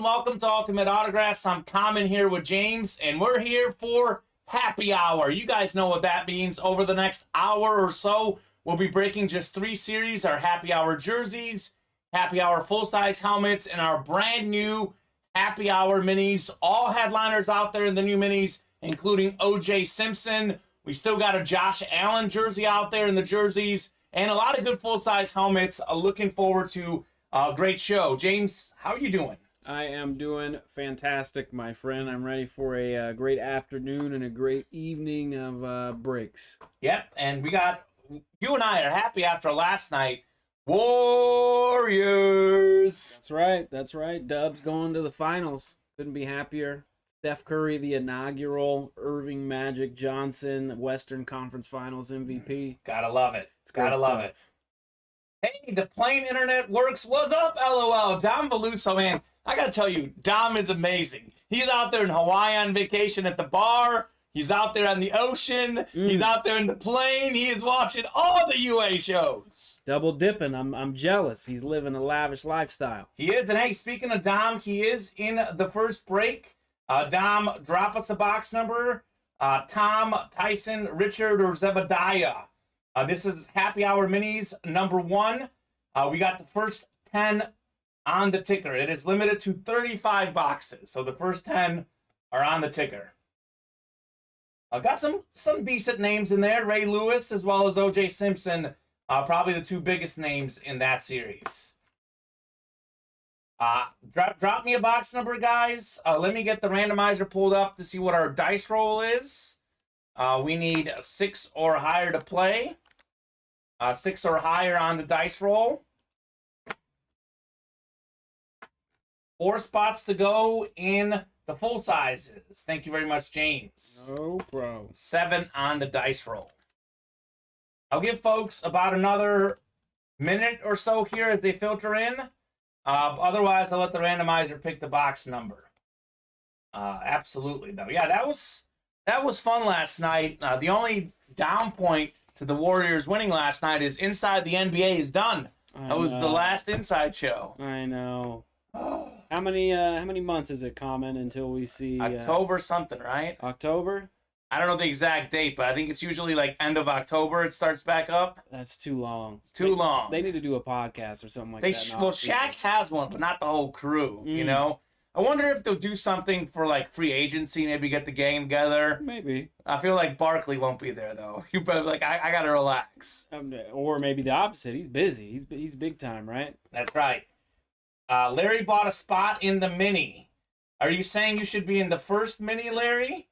and welcome to Ultimate Autographs. I'm Kamen here with James, and we're here for Happy Hour. You guys know what that means. Over the next hour or so, we'll be breaking just 3 series, our Happy Hour jerseys, Happy Hour full-size helmets, and our brand new Happy Hour minis. All headliners out there in the new minis, including O.J. Simpson. We still got a Josh Allen jersey out there in the jerseys, and a lot of good full-size helmets. Looking forward to a great show. James, how are you doing? I am doing fantastic, my friend. I'm ready for a great afternoon and a great evening of breaks. Yep, and you and I are happy after last night. Warriors! That's right. Dubs going to the finals. Couldn't be happier. Steph Curry, the inaugural Irving Magic Johnson Western Conference Finals MVP. Gotta love it. Gotta love it. Hey, the plain internet works. What's up, LOL? Dom Veluso, man. I gotta tell you, Dom is amazing. He's out there in Hawaii on vacation at the bar. He's out there on the ocean. He's out there in the plane. He is watching all the UA shows. Double dipping. I'm jealous. He's living a lavish lifestyle. He is. And hey, speaking of Dom, he is in the first break. Dom, drop us a box number. Tom, Tyson, Richard, or Zebediah. This is Happy Hour Minis number 1. We got the first 10 on the ticker. It is limited to 35 boxes. So the first 10 are on the ticker. I've got some decent names in there. Ray Lewis as well as O.J. Simpson. Probably the 2 biggest names in that series. Drop me a box number, guys. Let me get the randomizer pulled up to see what our dice roll is. We need 6 or higher to play. 6 or higher on the dice roll. 4 spots to go in the full sizes. Thank you very much, James. No problem. 7 on the dice roll. I'll give folks about another minute or so here as they filter in. Otherwise, I'll let the randomizer pick the box number. Absolutely, though. Yeah, that was fun last night. The only down point to the Warriors winning last night is Inside the NBA is done. That was the last Inside show. I know. How many months is it, Kamen, until we see October something, right? October? I don't know the exact date, but I think it's usually like end of October it starts back up. That's too long. Too long. They need to do a podcast or something like that. Well, Shaq has one, but not the whole crew, you know? I wonder if they'll do something for like free agency, maybe get the gang together. Maybe. I feel like Barkley won't be there, though. You probably like, I got to relax. Or maybe the opposite. He's busy. He's big time, right? That's right. Larry bought a spot in the mini. Are you saying you should be in the first mini, Larry?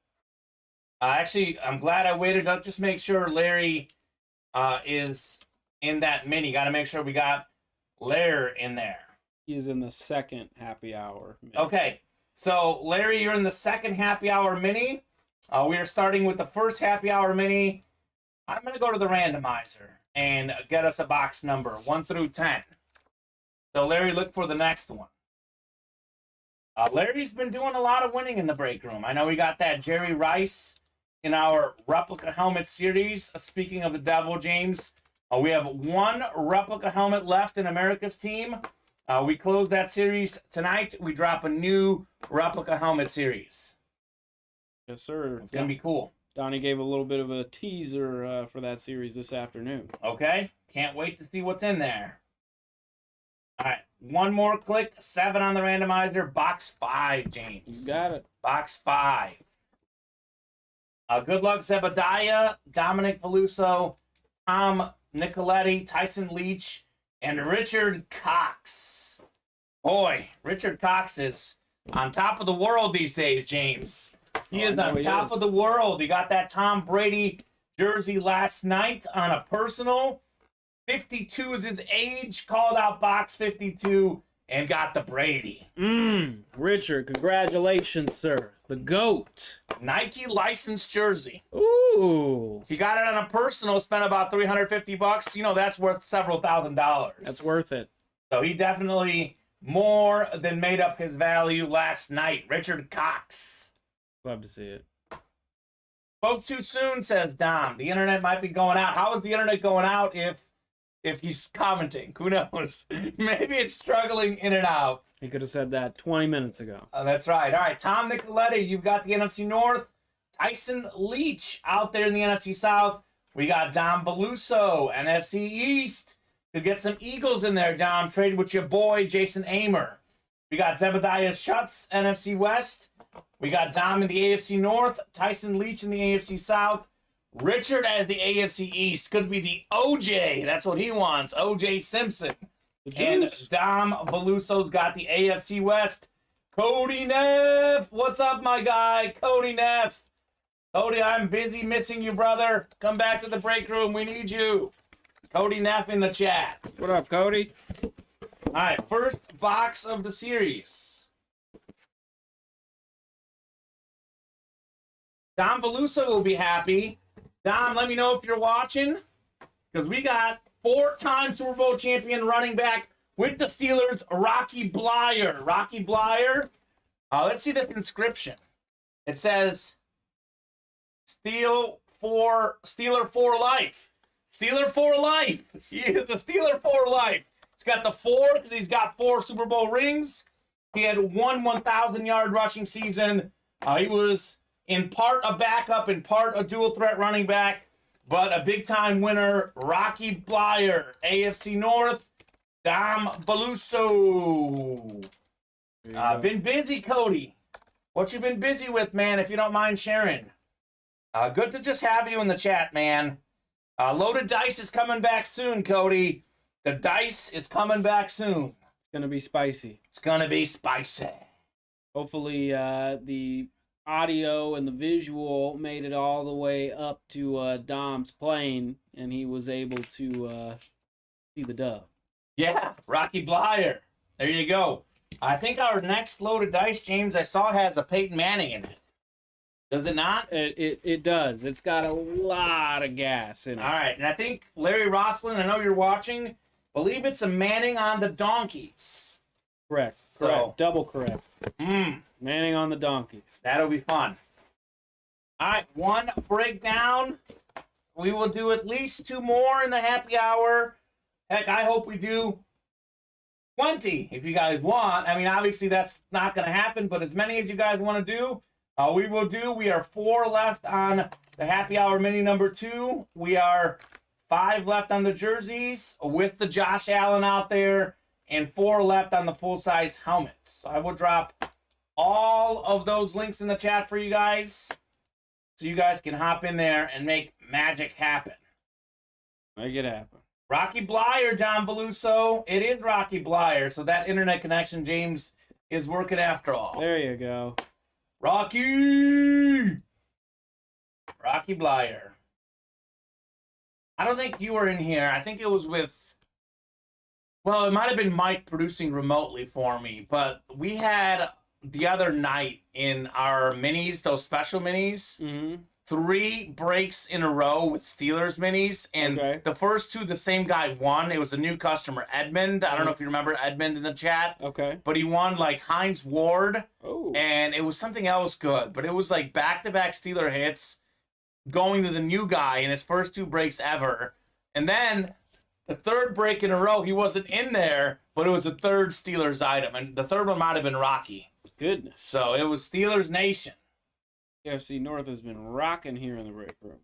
Actually, I'm glad I waited up. Just make sure Larry is in that mini. Got to make sure we got Larry in there. He is in the second Happy Hour mini. Okay. So, Larry, you're in the second Happy Hour mini. We are starting with the first Happy Hour mini. I'm going to go to the randomizer and get us a box number 1 through 10. So, Larry, look for the next one. Larry's been doing a lot of winning in the break room. I know we got that Jerry Rice in our replica helmet series. Speaking of the devil, James, we have 1 replica helmet left in America's team. We close that series tonight. We drop a new replica helmet series. Yes, sir. It's going to be cool. Donnie gave a little bit of a teaser for that series this afternoon. Okay. Can't wait to see what's in there. All right. 1 more click. 7 on the randomizer. Box 5, James. You got it. Box 5. Good luck, Zebediah, Dominic Veluso, Tom Nicoletti, Tyson Leach, and Richard Cox. Boy, Richard Cox is on top of the world these days, James. He is on top of the world. He got that Tom Brady jersey last night on a personal. 52 is his age, called out box 52, and got the Brady. Richard, congratulations, sir. The GOAT. Nike licensed jersey. Ooh. He got it on a personal, spent about $350. You know, that's worth several $1,000s. That's worth it. So he definitely more than made up his value last night. Richard Cox. Love to see it. Spoke too soon, says Dom. The internet might be going out. How is the internet going out if if he's commenting. Who knows? Maybe it's struggling in and out. He could have said that 20 minutes ago. That's right. All right, Tom Nicoletti, you've got the NFC North. Tyson Leach out there in the NFC South. We got Dom Beluso, NFC East. Could get some Eagles in there, Dom. Traded with your boy, Jason Amer. We got Zebediah Schutz, NFC West. We got Dom in the AFC North. Tyson Leach in the AFC South. Richard as the AFC East. Could be the OJ. That's what he wants. OJ Simpson. And Dom Beluso's got the AFC West. Cody Neff. What's up, my guy? Cody Neff. Cody, I'm busy missing you, brother. Come back to the break room. We need you. Cody Neff in the chat. What up, Cody? All right, first box of the series. Dom Beluso will be happy. Dom, let me know if you're watching, because we got 4-time Super Bowl champion running back with the Steelers, Rocky Blyer. Rocky Blyer. Let's see this inscription. It says, Steeler for life. Steeler for life. He is the Steeler for life. He's got the 4 because he's got 4 Super Bowl rings. He had one 1,000-yard rushing season. He was in part a backup, in part a dual threat running back, but a big-time winner. Rocky Blyer, AFC North. Dom Beluso. Been busy, Cody. What you been busy with, man, if you don't mind sharing? Good to just have you in the chat, man. Loaded Dice is coming back soon, Cody. The dice is coming back soon. It's going to be spicy. It's going to be spicy. Hopefully the audio and the visual made it all the way up to Dom's plane, and he was able to see the dub. Yeah, Rocky Blyer. There you go. I think our next Loaded Dice, James, I saw has a Peyton Manning in it. Does it not? It does. It's got a lot of gas in it. All right, and I think Larry Roslin, I know you're watching, believe it's a Manning on the Donkeys. Correct. So, Double correct. Manning on the Donkeys. That'll be fun. All right, one breakdown. We will do at least 2 more in the happy hour. Heck, I hope we do 20 if you guys want. I mean, obviously that's not going to happen, but as many as you guys want to do, we will do. We are 4 left on the happy hour mini number 2. We are 5 left on the jerseys with the Josh Allen out there, and 4 left on the full-size helmets. So I will drop all of those links in the chat for you guys, so you guys can hop in there and make magic happen. Make it happen. Rocky Blyer, Dom Beluso. It is Rocky Blyer, so that internet connection, James, is working after all. There you go. Rocky Blyer. I don't think you were in here. I think it was with, well, it might have been Mike producing remotely for me, but we had the other night in our minis, those special minis, 3 breaks in a row with Steelers minis, and the first 2, the same guy won. It was a new customer, Edmund. I don't know if you remember Edmund in the chat. Okay. But he won, like, Heinz Ward, Oh. and it was something else good. But it was, like, back-to-back Steeler hits going to the new guy in his first 2 breaks ever. And then the 3rd break in a row, he wasn't in there, but it was the 3rd Steelers item. And the 3rd one might have been Rocky. Goodness. So it was Steelers Nation. AFC North has been rocking here in the break room.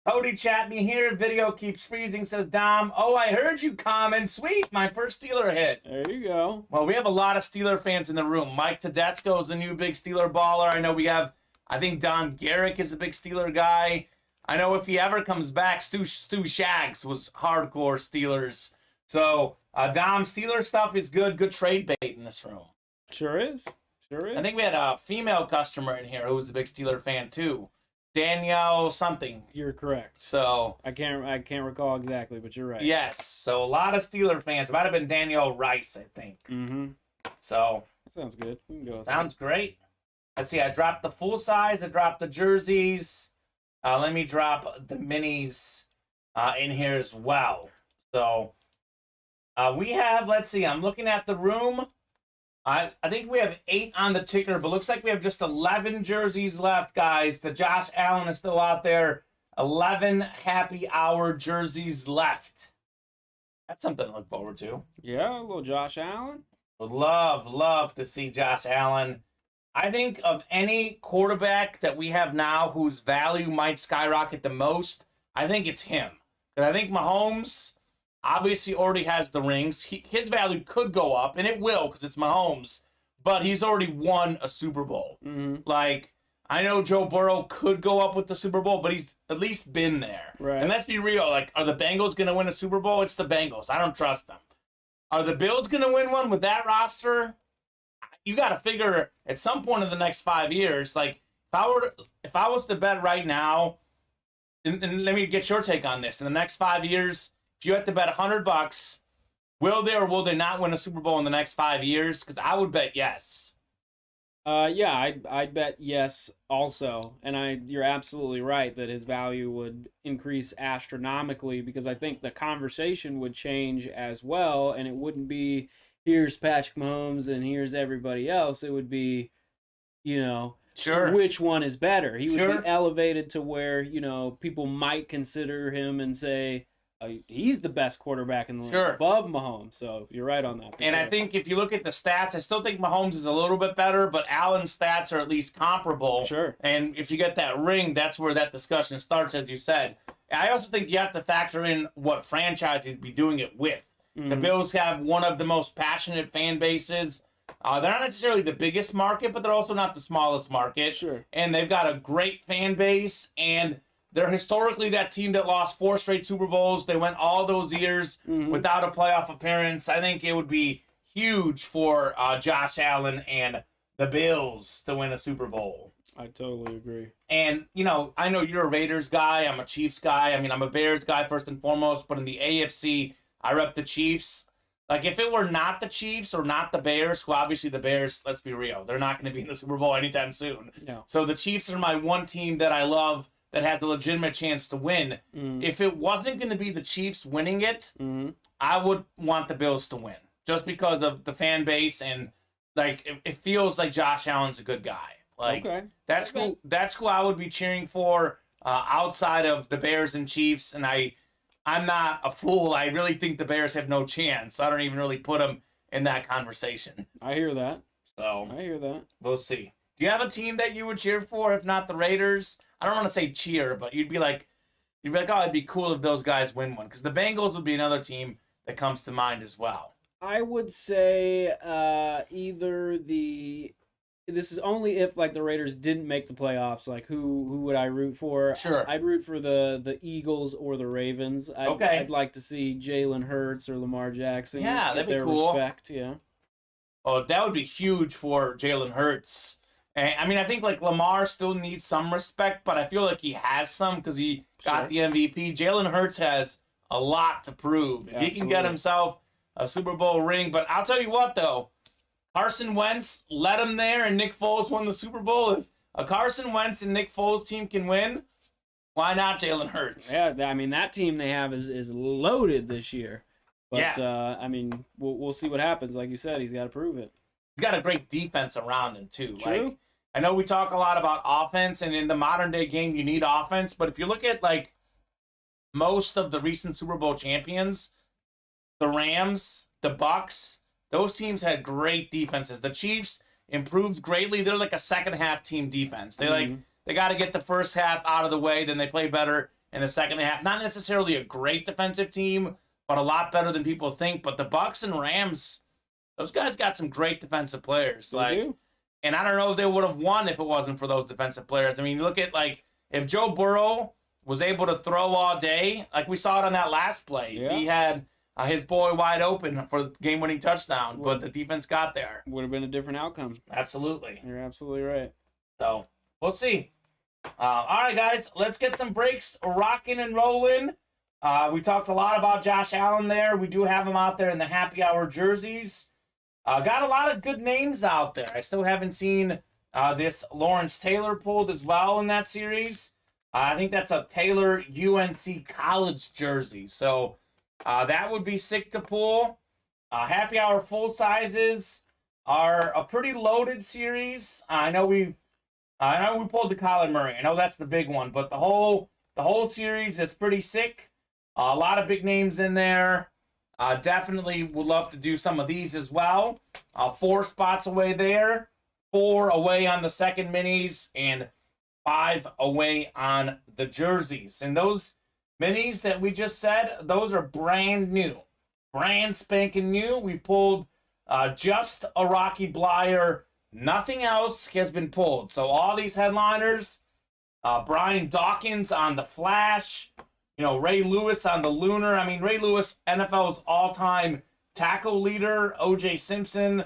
Cody, chat me here. Video keeps freezing, says Dom. Oh, I heard you, Kamen. Sweet, my first Steeler hit. There you go. Well, we have a lot of Steeler fans in the room. Mike Tedesco is the new big Steeler baller. I know we have, I think Don Garrick is a big Steeler guy. I know if he ever comes back, Stu Shags was hardcore Steelers. So, Dom, Steeler stuff is good. Good trade bait in this room. Sure is. Sure is. I think we had a female customer in here who was a big Steeler fan too. Danielle something. You're correct. So I can't recall exactly, but you're right. yes. So a lot of Steeler fans. It might have been Danielle Rice, I think. So that sounds good. We can go with sounds great. Let's see. I dropped the full size. I dropped the jerseys. Let me drop the minis in here as well. So we have. Let's see. I'm looking at the room. I think we have 8 on the ticker, but looks like we have just 11 jerseys left, guys. The Josh Allen is still out there. 11 happy hour jerseys left. That's something to look forward to. Yeah, a little Josh Allen. Would love to see Josh Allen. I think of any quarterback that we have now whose value might skyrocket the most, I think it's him. Because I think Mahomes obviously already has the rings. His value could go up, and it will because it's Mahomes, but he's already won a Super Bowl. Mm-hmm. Like, I know Joe Burrow could go up with the Super Bowl, but he's at least been there. Right. And let's be real. Like, are the Bengals going to win a Super Bowl? It's the Bengals. I don't trust them. Are the Bills going to win one with that roster? You got to figure at some point in the next 5 years, like, if I was to bet right now, and let me get your take on this. In the next 5 years, if you had to bet $100, will they or will they not win a Super Bowl in the next 5 years? Because I would bet yes. Yeah, I'd bet yes also. And you're absolutely right that his value would increase astronomically because I think the conversation would change as well, and it wouldn't be here's Patrick Mahomes and here's everybody else. It would be, Sure. which one is better. He would Sure. be elevated to where, people might consider him and say, he's the best quarterback in the league, Sure. above Mahomes. So you're right on that. And I think if you look at the stats, I still think Mahomes is a little bit better, but Allen's stats are at least comparable. Sure. And if you get that ring, that's where that discussion starts, as you said. I also think you have to factor in what franchise you'd be doing it with. The Bills have one of the most passionate fan bases. They're not necessarily the biggest market, but they're also not the smallest market. Sure. And they've got a great fan base, and they're historically that team that lost 4 straight Super Bowls. They went all those years without a playoff appearance. I think it would be huge for Josh Allen and the Bills to win a Super Bowl. I totally agree. And, I know you're a Raiders guy. I'm a Chiefs guy. I mean, I'm a Bears guy first and foremost, but in the AFC, I rep the Chiefs. Like, if it were not the Chiefs or not the Bears, who obviously the Bears, let's be real, they're not going to be in the Super Bowl anytime soon. No. So the Chiefs are my one team that I love that has the legitimate chance to win. If it wasn't going to be the Chiefs winning it, I would want the Bills to win. Just because of the fan base and, like, it feels like Josh Allen's a good guy. Like, Okay. that's who I would be cheering for outside of the Bears and Chiefs, and I'm not a fool. I really think the Bears have no chance. I don't even really put them in that conversation. I hear that. So I hear that. we'll see. Do you have a team that you would cheer for, if not the Raiders? I don't want to say cheer, but you'd be like, oh, it'd be cool if those guys win one. Because the Bengals would be another team that comes to mind as well. I would say this is only if like the Raiders didn't make the playoffs. Like who would I root for? Sure. I'd root for the Eagles or the Ravens. I'd like to see Jalen Hurts or Lamar Jackson. Yeah, get that'd be their cool. Respect. Yeah. Oh, that would be huge for Jalen Hurts. And, I mean, I think like Lamar still needs some respect, but I feel like he has some because he got the MVP. Jalen Hurts has a lot to prove. If he can get himself a Super Bowl ring. But I'll tell you what, though. Carson Wentz led him there, and Nick Foles won the Super Bowl. If a Carson Wentz and Nick Foles team can win, why not Jalen Hurts? Yeah, I mean, that team they have is loaded this year. But, I mean, we'll see what happens. Like you said, he's got to prove it. He's got a great defense around him, too. True. Like, I know we talk a lot about offense, and in the modern-day game, you need offense. But if you look at, like, most of the recent Super Bowl champions, the Rams, the Bucks, those teams had great defenses. The Chiefs improved greatly. They're like a second-half team defense. They got to get the first half out of the way, then they play better in the second half. Not necessarily a great defensive team, but a lot better than people think. But the Bucks and Rams, those guys got some great defensive players. They do. And I don't know if they would have won if it wasn't for those defensive players. I mean, look at, like, if Joe Burrow was able to throw all day, like we saw it on that last play. Yeah. He had his boy wide open for the game-winning touchdown, but the defense got there. Would have been a different outcome. Absolutely. You're absolutely right. So, we'll see. All right, guys, let's get some breaks rocking and rolling. We talked a lot about Josh Allen there. We do have him out there in the happy hour jerseys. Got a lot of good names out there. I still haven't seen this Lawrence Taylor pulled as well in that series. I think that's a Taylor UNC college jersey. So that would be sick to pull. Happy hour full sizes are a pretty loaded series. I know we pulled the Kyler Murray. I know that's the big one, but the whole the whole series is pretty sick. A lot of big names in there. Definitely would love to do some of these as well. 4 spots away there, 4 away on the second minis, and 5 away on the jerseys. And those minis that we just said, those are brand new. Brand spanking new. We pulled just a Rocky Blyer. Nothing else has been pulled. So all these headliners, Brian Dawkins on the Flash, Ray Lewis on the Lunar. I mean, Ray Lewis, NFL's all-time tackle leader. O.J. Simpson,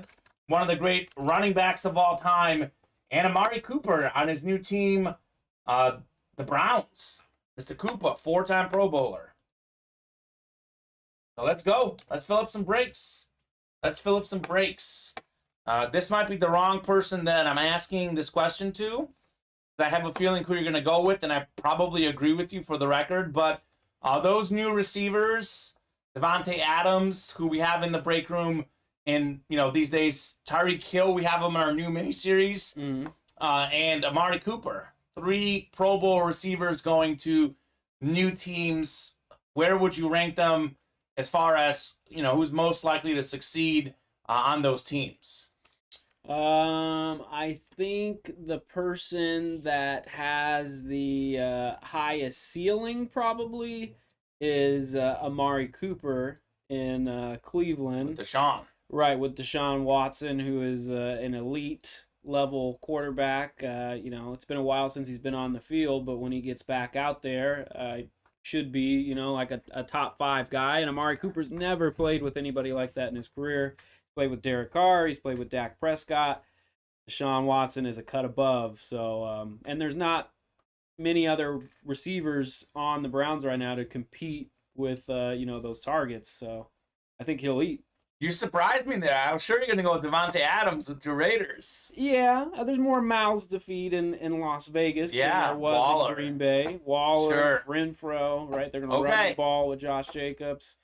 one of the great running backs of all time. And Amari Cooper on his new team, the Browns. Mr. Cooper, 4-time Pro Bowler. So let's go. Let's fill up some breaks. This might be the wrong person that I'm asking this question to. I have a feeling who you're going to go with, and I probably agree with you for the record. But those new receivers, Devontae Adams, who we have in the break room, and these days Tyreek Hill, we have him in our new miniseries, and Amari Cooper, 3 Pro Bowl receivers going to new teams. Where would you rank them as far as who's most likely to succeed on those teams? I think the person that has the highest ceiling probably is Amari Cooper in Cleveland. With Deshaun. Right, with Deshaun Watson, who is an elite level quarterback. It's been a while since he's been on the field, but when he gets back out there, should be, like a top 5 guy. And Amari Cooper's never played with anybody like that in his career. Played with Derek Carr. He's played with Dak Prescott. Deshaun Watson is a cut above. So, and there's not many other receivers on the Browns right now to compete with, those targets. So, I think he'll eat. You surprised me there. I was sure you're going to go with Devontae Adams with your Raiders. Yeah, there's more mouths to feed in Las Vegas than there was Waller. in Green Bay. Waller, Sure. Renfro, right? They're going to run the ball with Josh Jacobs.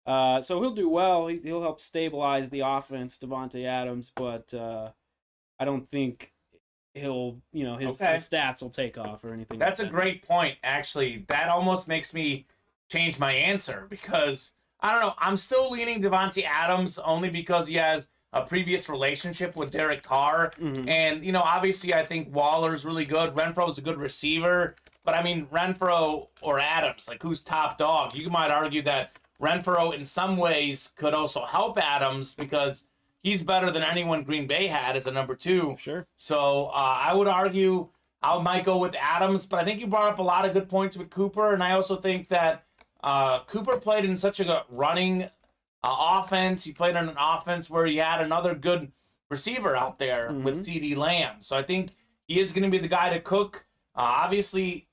So he'll do well. He'll help stabilize the offense, Devontae Adams, but I don't think he'll, his stats will take off or anything. That's a great point, actually. That almost makes me change my answer because, I don't know, I'm still leaning Devontae Adams only because he has a previous relationship with Derek Carr. Mm-hmm. And, obviously I think Waller's really good. Renfro's a good receiver. But, I mean, Renfro or Adams, like, who's top dog? You might argue that Renfro, in some ways, could also help Adams because he's better than anyone Green Bay had as a number 2. Sure. So I would argue I might go with Adams, but I think you brought up a lot of good points with Cooper, and I also think that Cooper played in such a running offense. He played in an offense where he had another good receiver out there with CeeDee Lamb. So I think he is going to be the guy to cook. Obviously,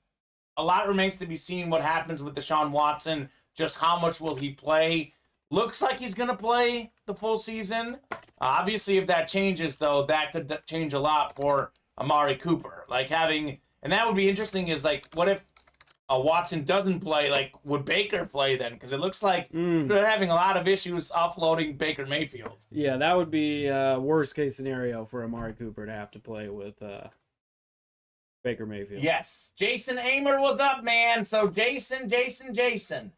a lot remains to be seen what happens with Deshaun Watson. Just how much will he play? Looks like he's going to play the full season. Obviously, if that changes, though, that could change a lot for Amari Cooper. And that would be interesting is, what if Watson doesn't play? Would Baker play then? Because it looks like they're having a lot of issues offloading Baker Mayfield. Yeah, that would be worst case scenario for Amari Cooper to have to play with Baker Mayfield. Yes. Jason Amer, what's up, man? So, Jason.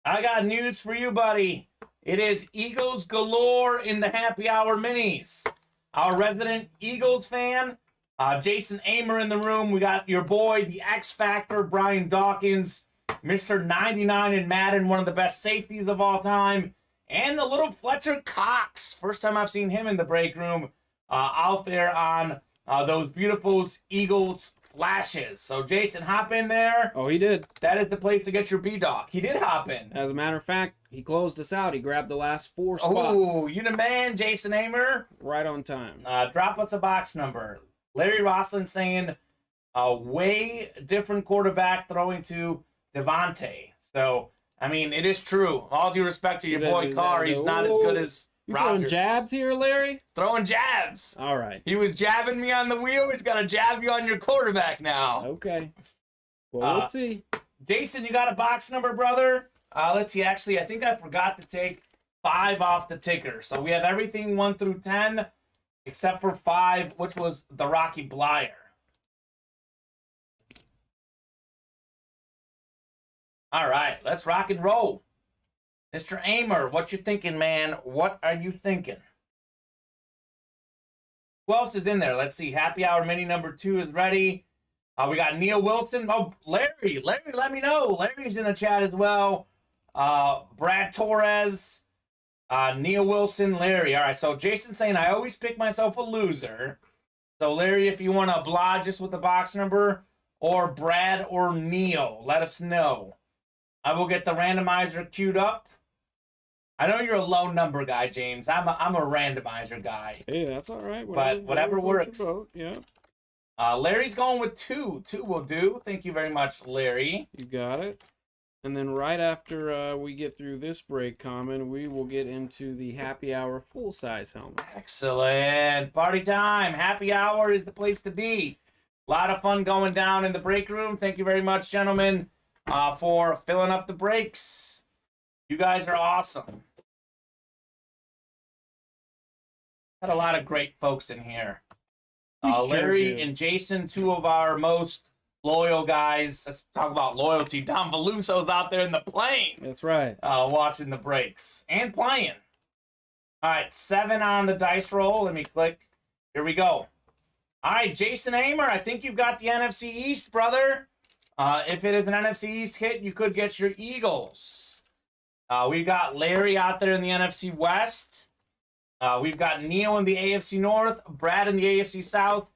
I got news for you, buddy. It is Eagles galore in the Happy Hour Minis. Our resident Eagles fan, Jason Amer in the room. We got your boy, the X Factor, Brian Dawkins, Mr. 99 in Madden, one of the best safeties of all time, and the little Fletcher Cox. First time I've seen him in the break room out there on those beautiful Eagles flashes. So, Jason, hop in there. Oh, he did. That is the place to get your B-Dog. He did hop in. As a matter of fact, he closed us out. He grabbed the last 4 spots. Oh, you the man, Jason Amer. Right on time. Drop us a box number. Larry Roslin saying a way different quarterback throwing to Devontae. So, I mean, it is true. All due respect to your boy Carr, he's not as good as Rodgers. Throwing jabs here, Larry? Throwing jabs. All right. He was jabbing me on the wheel. He's got to jab you on your quarterback now. Okay. Well, we'll see. Jason, you got a box number, brother? Let's see. Actually, I think I forgot to take 5 off the ticker. So we have everything 1 through 10 except for 5, which was the Rocky Blyer. All right, let's rock and roll. Mr. Amer, what you thinking, man? What are you thinking? Who else is in there? Let's see. Happy Hour Mini number 2 is ready. We got Neil Wilson. Oh, Larry. Larry, let me know. Larry's in the chat as well. Brad Torres. Neil Wilson, Larry. All right, so Jason's saying, I always pick myself a loser. So, Larry, if you want to oblige us with the box number, or Brad or Neil, let us know. I will get the randomizer queued up. I know you're a low number guy, James. I'm a randomizer guy. Hey, that's all right. Whatever works. Yeah. Larry's going with 2. 2 will do. Thank you very much, Larry. You got it. And then right after we get through this break, Kamen, we will get into the Happy Hour full-size helmet. Excellent. Party time. Happy Hour is the place to be. A lot of fun going down in the break room. Thank you very much, gentlemen, for filling up the breaks. You guys are awesome. Got a lot of great folks in here. Larry and Jason, 2 of our most loyal guys. Let's talk about loyalty. Don Veluso's out there in the plane. That's right. Watching the breaks and playing. All right, 7 on the dice roll. Let me click. Here we go. All right, Jason Amer, I think you've got the NFC East, brother. If it is an NFC East hit, you could get your Eagles. We've got Larry out there in the NFC West. We've got Neil in the AFC North, Brad in the AFC South.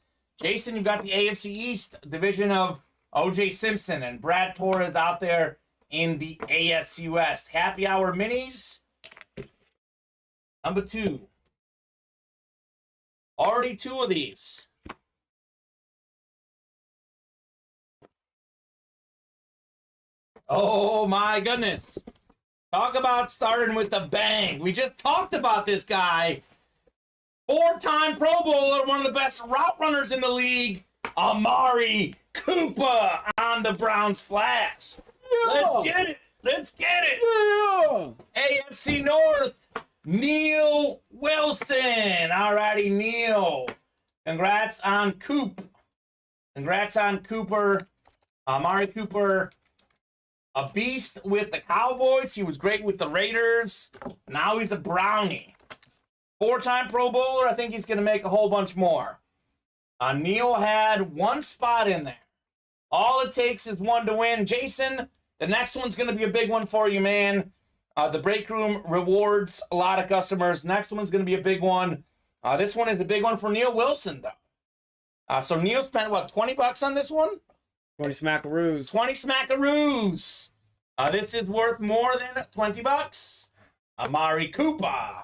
Jason, you've got the AFC East division of O.J. Simpson and Brad Torres out there in the AFC West. Happy Hour Minis. Number 2. Already 2 of these. Oh, my goodness. Talk about starting with a bang. We just talked about this guy. 4-time Pro Bowler, one of the best route runners in the league, Amari Cooper on the Browns Flash. Yeah. Let's get it. Let's get it. Yeah. AFC North, Neil Wilson. All righty, Neil. Congrats on Coop. Congrats on Cooper. Amari Cooper. A beast with the Cowboys. He was great with the Raiders. Now he's a Brownie. 4-time Pro Bowler. I think he's going to make a whole bunch more. Neil had 1 spot in there. All it takes is 1 to win. Jason, the next one's going to be a big one for you, man. The break room rewards a lot of customers. Next one's going to be a big one. This one is a big one for Neil Wilson, though. So Neil spent, what, $20 on this one? 20 smackaroos. 20 smackaroos. This is worth more than $20. Amari Cooper.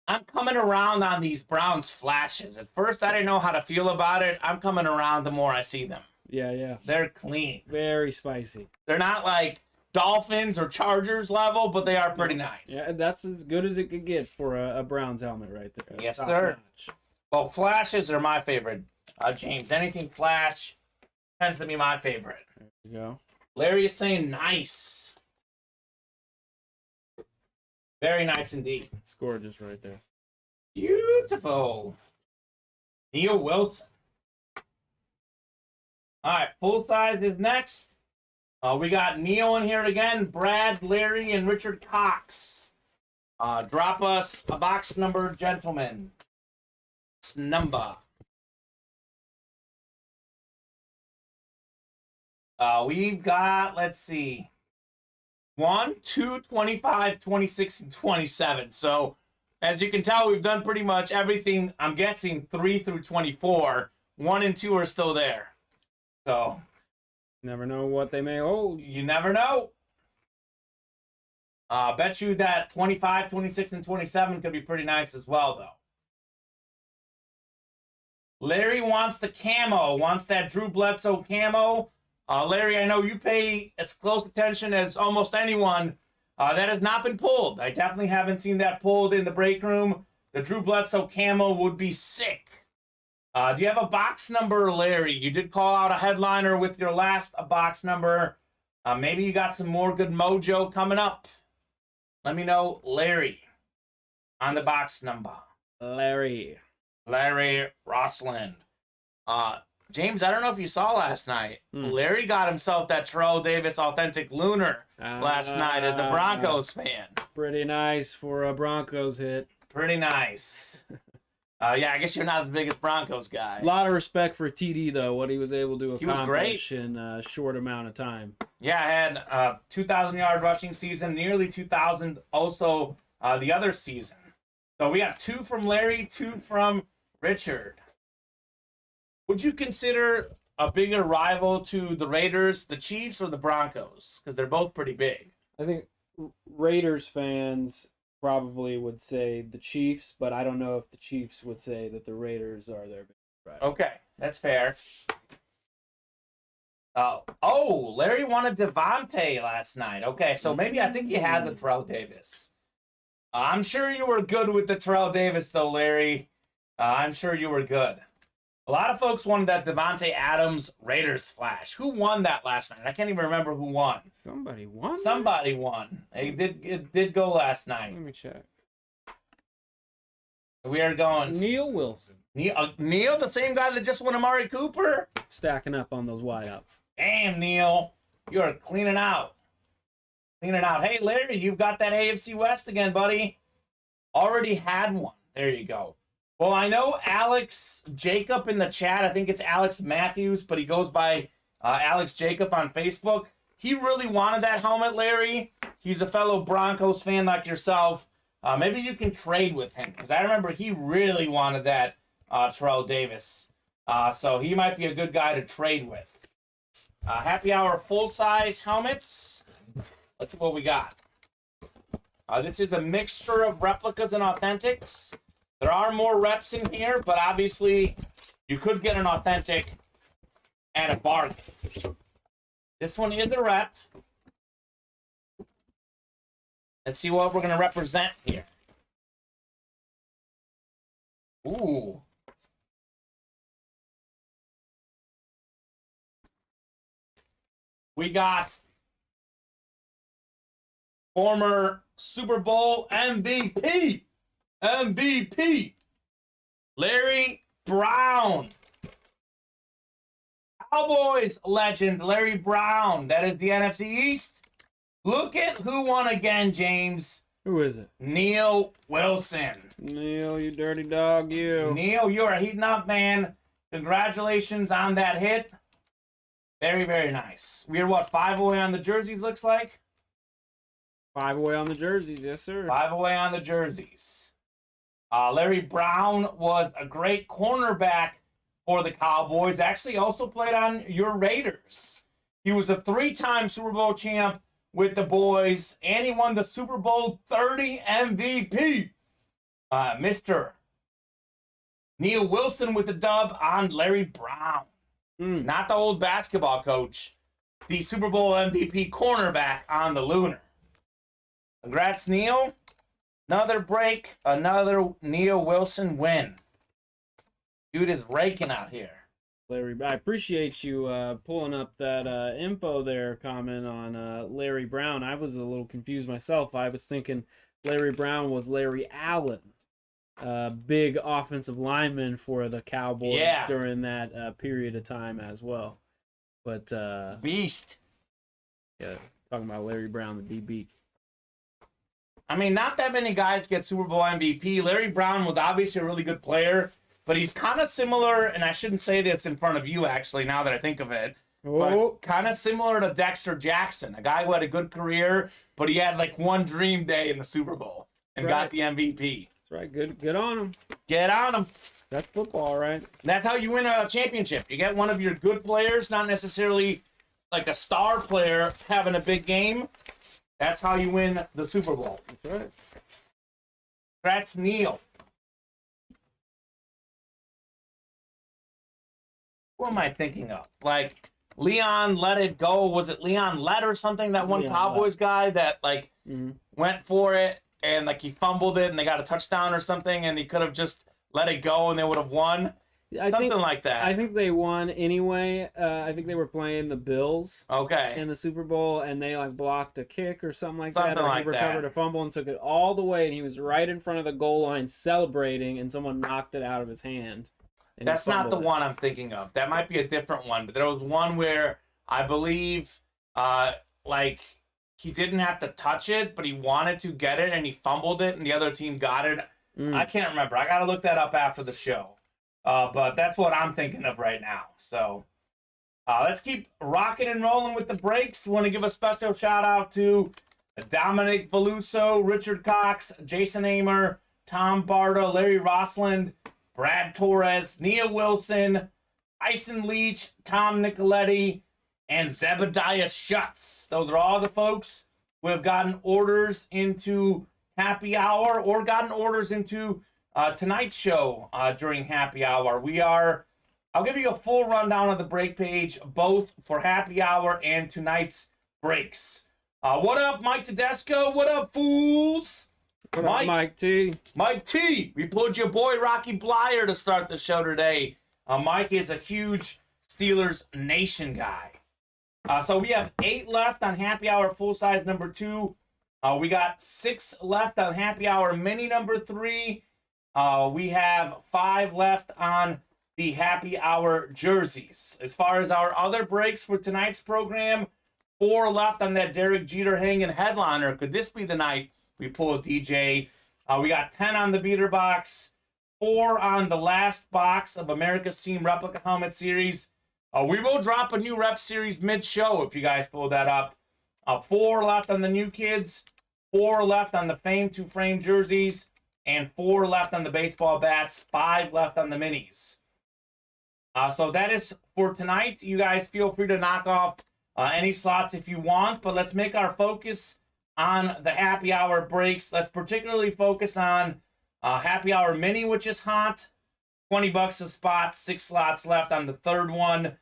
I'm coming around on these Browns flashes. At first, I didn't know how to feel about it. I'm coming around the more I see them. Yeah. They're clean. Very spicy. They're not like Dolphins or Chargers level, but they are pretty nice. Yeah, that's as good as it could get for a Browns helmet right there. That's yes, sir. Notch. Well, flashes are my favorite. James, anything flash tends to be my favorite. There you go. Larry is saying nice. Very nice indeed. It's gorgeous right there. Beautiful. Neil Wilson. All right, full size is next. We got Neil in here again, Brad, Larry, and Richard Cox. Drop us a box number, gentlemen. It's number. We've got, let's see, 1, 2, 25, 26, and 27. So, as you can tell, we've done pretty much everything, I'm guessing, 3 through 24. 1 and 2 are still there. So, never know what they may hold. You never know. Bet you that 25, 26, and 27 could be pretty nice as well, though. Larry wants the camo, wants that Drew Bledsoe camo. Larry, I know you pay as close attention as almost anyone. That has not been pulled. I definitely haven't seen that pulled in the break room. The Drew Bledsoe camo would be sick. Do you have a box number, Larry? You did call out a headliner with your last box number. Maybe you got some more good mojo coming up. Let me know, Larry, on the box number. Larry Rossland. James, I don't know if you saw last night. Larry got himself that Terrell Davis authentic lunar last night as a Broncos fan. Pretty nice for a Broncos hit. Pretty nice. Yeah, I guess you're not the biggest Broncos guy. A lot of respect for TD, though, what he was able to He was accomplish in a short amount of time. Yeah, I had a 2,000-yard rushing season, nearly 2,000 also the other season. So we got 2 from Larry, 2 from Richard. Would you consider a bigger rival to the Raiders, the Chiefs, or the Broncos? Because they're both pretty big. I think Raiders fans probably would say the Chiefs, but I don't know if the Chiefs would say that the Raiders are their big rival. Okay, that's fair. Larry wanted Devontae last night. Okay, so maybe I think he has a Terrell Davis. I'm sure you were good with the Terrell Davis, though, Larry. I'm sure you were good. A lot of folks wanted that Devontae Adams Raiders flash. Who won that last night? I can't even remember who won. Somebody won? Somebody won. It did go last night. Let me check. We are going... Neil Wilson. Neil, the same guy that just won Amari Cooper? Stacking up on those wideouts. Damn, Neil. You are cleaning out. Cleaning out. Hey, Larry, you've got that AFC West again, buddy. Already had one. There you go. Well, I know Alex Jacob in the chat. I think it's Alex Matthews, but he goes by Alex Jacob on Facebook. He really wanted that helmet, Larry. He's a fellow Broncos fan like yourself. Maybe you can trade with him, because I remember he really wanted that Terrell Davis. So he might be a good guy to trade with. Happy Hour full-size helmets. Let's see what we got. This is a mixture of replicas and authentics. There are more reps in here, but obviously you could get an authentic at a bargain. This one is a rep. Let's see what we're going to represent here. Ooh. We got former Super Bowl MVP. Larry Brown. Cowboys legend, Larry Brown. That is the NFC East. Look at who won again, James. Who is it? Neil Wilson. Neil, you dirty dog, you. Neil, you are heating up, man. Congratulations on that hit. Very, very nice. We are, what, 5 away on the jerseys, looks like? 5 away on the jerseys, yes, sir. 5 away on the jerseys. Larry Brown was a great cornerback for the Cowboys. Actually, also played on your Raiders. He was a 3-time Super Bowl champ with the boys, and he won the Super Bowl 30 MVP. Mr. Neil Wilson with the dub on Larry Brown. Not the old basketball coach. The Super Bowl MVP cornerback on the Lunar. Congrats, Neil. Another break, another Neil Wilson win. Dude is raking out here. Larry, I appreciate you pulling up that info there, Kamen, on Larry Brown. I was a little confused myself. I was thinking Larry Brown was Larry Allen, big offensive lineman for the Cowboys during that period of time as well. But Beast. Yeah, talking about Larry Brown, the DB. I mean, not that many guys get Super Bowl MVP. Larry Brown was obviously a really good player, but he's kind of similar, and I shouldn't say this in front of you, actually, now that I think of it, but kind of similar to Dexter Jackson, a guy who had a good career, but he had like one dream day in the Super Bowl and got the MVP. That's right. Good on him. Get on him. That's football, right? That's how you win a championship. You get one of your good players, not necessarily like a star player having a big game. That's how you win the Super Bowl. That's right. Congrats, Neil. Who am I thinking of? Like Leon Let It Go. Was it Leon Let or something? That one Cowboys guy that like went for it and like he fumbled it and they got a touchdown or something and he could have just let it go and they would have won. Something like that. I think they won anyway. I think they were playing the Bills. Okay. In the Super Bowl, and they like blocked a kick or something like that. Something like he recovered a fumble and took it all the way, and he was right in front of the goal line celebrating, and someone knocked it out of his hand. And he That's not the fumbled it. one I'm thinking of. That might be a different one. But there was one where I believe, like, he didn't have to touch it, but he wanted to get it, and he fumbled it, and the other team got it. I can't remember. I got to look that up after the show. But that's what I'm thinking of right now. So let's keep rocking and rolling with the breaks. Want to give a special shout out to Dominic Veluso, Richard Cox, Jason Amer, Tom Barta, Larry Rossland, Brad Torres, Nia Wilson, Tyson Leach, Tom Nicoletti, and Zebediah Schutz. Those are all the folks who have gotten orders into Happy Hour or gotten orders into tonight's show during Happy Hour. I'll give you a full rundown of the break page, both for Happy Hour and tonight's breaks. What up, Mike Tedesco? What up, fools? What up, Mike T? Mike T. We pulled your boy Rocky Blyer to start the show today. Mike is a huge Steelers Nation guy. So we have 8 left on Happy Hour full size number 2. We got 6 left on Happy Hour mini number 3. We have 5 left on the Happy Hour jerseys. As far as our other breaks for tonight's program, 4 left on that Derek Jeter hanging headliner. Could this be the night we pull a DJ? We got 10 on the beater box, 4 on the last box of America's Team Replica Helmet Series. We will drop a new rep series mid-show if you guys pull that up. 4 left on the new kids, 4 left on the Fame to Frame jerseys, and 4 left on the baseball bats, 5 left on the minis. So that is for tonight. You guys feel free to knock off any slots if you want, but let's make our focus on the Happy Hour breaks. Let's particularly focus on Happy Hour Mini, which is hot. $20 a spot, 6 slots left on the third one.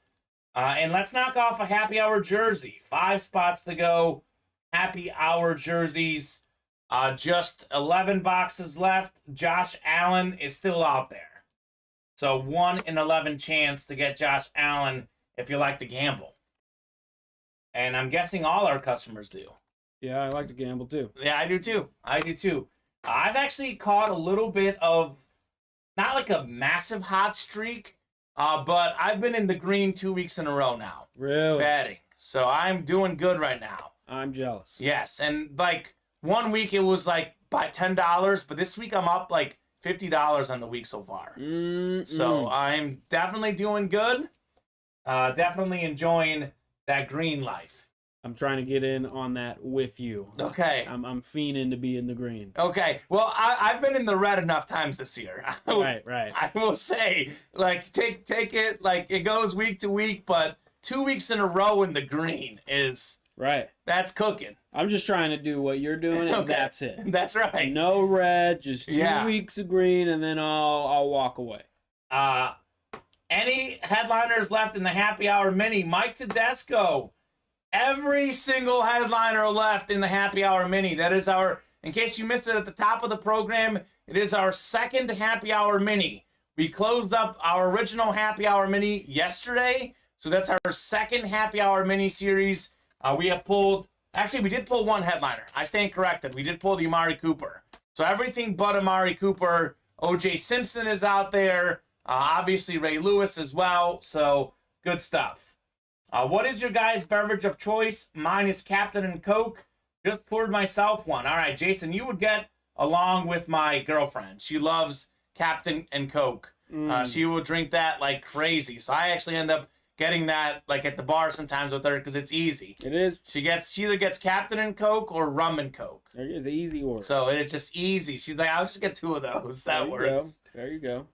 And let's knock off a Happy Hour jersey. 5 spots to go. Happy Hour jerseys. Just 11 boxes left. Josh Allen is still out there. So 1 in 11 chance to get Josh Allen if you like to gamble. And I'm guessing all our customers do. Yeah, I like to gamble too. Yeah, I do too. I've actually caught a little bit of, not like a massive hot streak, but I've been in the green 2 weeks in a row now. Really? Betting. So I'm doing good right now. I'm jealous. Yes, and like 1 week it was like by $10, but this week I'm up like $50 on the week so far. So I'm definitely doing good. Definitely enjoying that green life. I'm trying to get in on that with you. Okay. I'm fiending to be in the green. Okay. Well, I've been in the red enough times this year. Right. I will say, like, take it, like, it goes week to week, but 2 weeks in a row in the green is... Right. That's cooking. I'm just trying to do what you're doing, and that's it. That's right. No red, just 2 weeks of green, and then I'll walk away. Any headliners left in the Happy Hour Mini? Mike Tedesco. Every single headliner left in the Happy Hour Mini. That is our, in case you missed it at the top of the program, it is our second Happy Hour Mini. We closed up our original Happy Hour Mini yesterday, so that's our second Happy Hour Mini series. We have pulled, actually we did pull one headliner. I stand corrected. We did pull the Amari Cooper. So everything but Amari Cooper. O.J. Simpson is out there. Obviously Ray Lewis as well. So good stuff. What is your guys' beverage of choice? Mine is Captain and Coke. Just poured myself one. All right, Jason, you would get along with my girlfriend. She loves Captain and Coke. She will drink that like crazy. So I actually end up getting that like at the bar sometimes with her because it's easy. It is. She either gets Captain and Coke or rum and Coke. There is easy order. So it's just easy. She's like, I'll just get 2 of those. That works. There you go.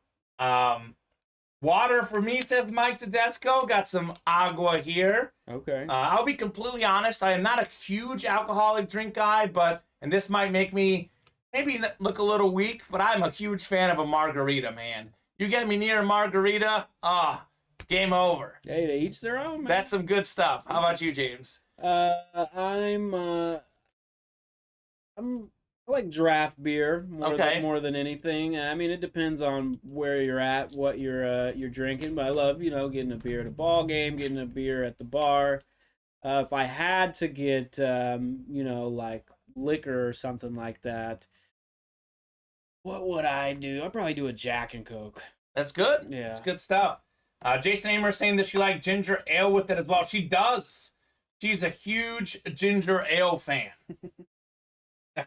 Water for me, says Mike Tedesco. Got some agua here. Okay. I'll be completely honest. I am not a huge alcoholic drink guy, and this might make me maybe look a little weak, but I'm a huge fan of a margarita, man. You get me near a margarita, game over. Hey, to each their own, man. That's some good stuff. How about you, James? I like draft beer more than anything. I mean, it depends on where you're at, what you're drinking. But I love, getting a beer at a ball game, getting a beer at the bar. If I had to get, like liquor or something like that, what would I do? I'd probably do a Jack and Coke. That's good. Yeah. It's good stuff. Jason Amer saying that she liked ginger ale with it as well. She does. She's a huge ginger ale fan.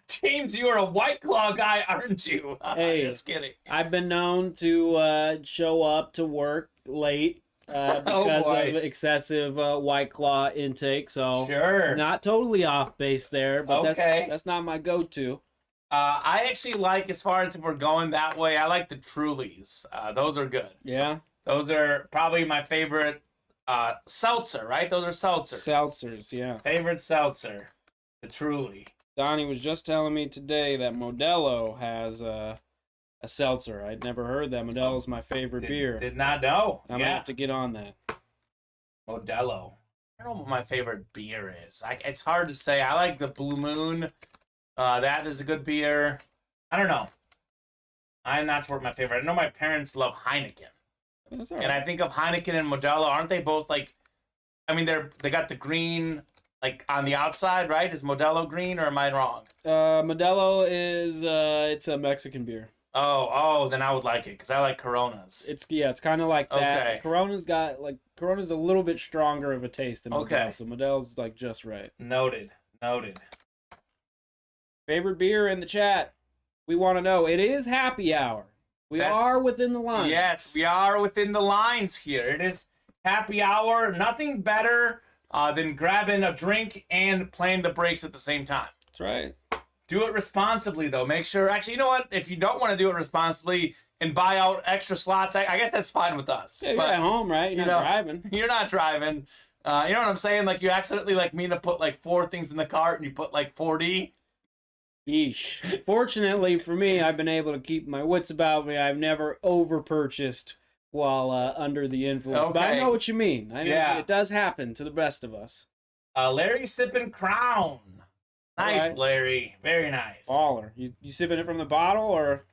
James, you are a White Claw guy, aren't you? Hey, just kidding. I've been known to show up to work late because of excessive White Claw intake. So Sure. not totally off base there, but that's not my go-to. I actually like, as far as if we're going that way, I like the Trulies. Those are good. Yeah. Those are probably my favorite seltzer, right? Those are seltzers. Seltzers, yeah. Favorite seltzer, the Truly. Donnie was just telling me today that Modelo has a seltzer. I'd never heard that. Modelo's my favorite beer. Did not know. I'm gonna have to get on that. Modelo. I don't know what my favorite beer is. It's hard to say. I like the Blue Moon. That is a good beer. I don't know. I'm not sure what my favorite. I know my parents love Heineken. That's all right. And I think of Heineken and Modelo. Aren't they both like? I mean, they got the green like on the outside, right? Is Modelo green, or am I wrong? Modelo is it's a Mexican beer. Oh, then I would like it because I like Coronas. It's kind of like that. Okay. Corona's a little bit stronger of a taste than Modelo, okay. So Modelo's like just right. Noted. Favorite beer in the chat? We want to know. It is happy hour. We are within the lines. Yes, we are within the lines here. It is happy hour. Nothing better than grabbing a drink and playing the breaks at the same time. That's right. Do it responsibly, though. Make sure. Actually, you know what? If you don't want to do it responsibly and buy out extra slots, I guess that's fine with us. Yeah, you're at home, right? You're not driving. You're not driving. You know what I'm saying? Like, you accidentally mean to put 4 things in the cart and you put 40. Yeesh. Fortunately for me, I've been able to keep my wits about me. I've never over-purchased while under the influence. Okay. But I know what you mean. Yeah. It does happen to the best of us. Larry sipping Crown. Nice, right. Larry. Very nice. Baller. You sipping it from the bottle, or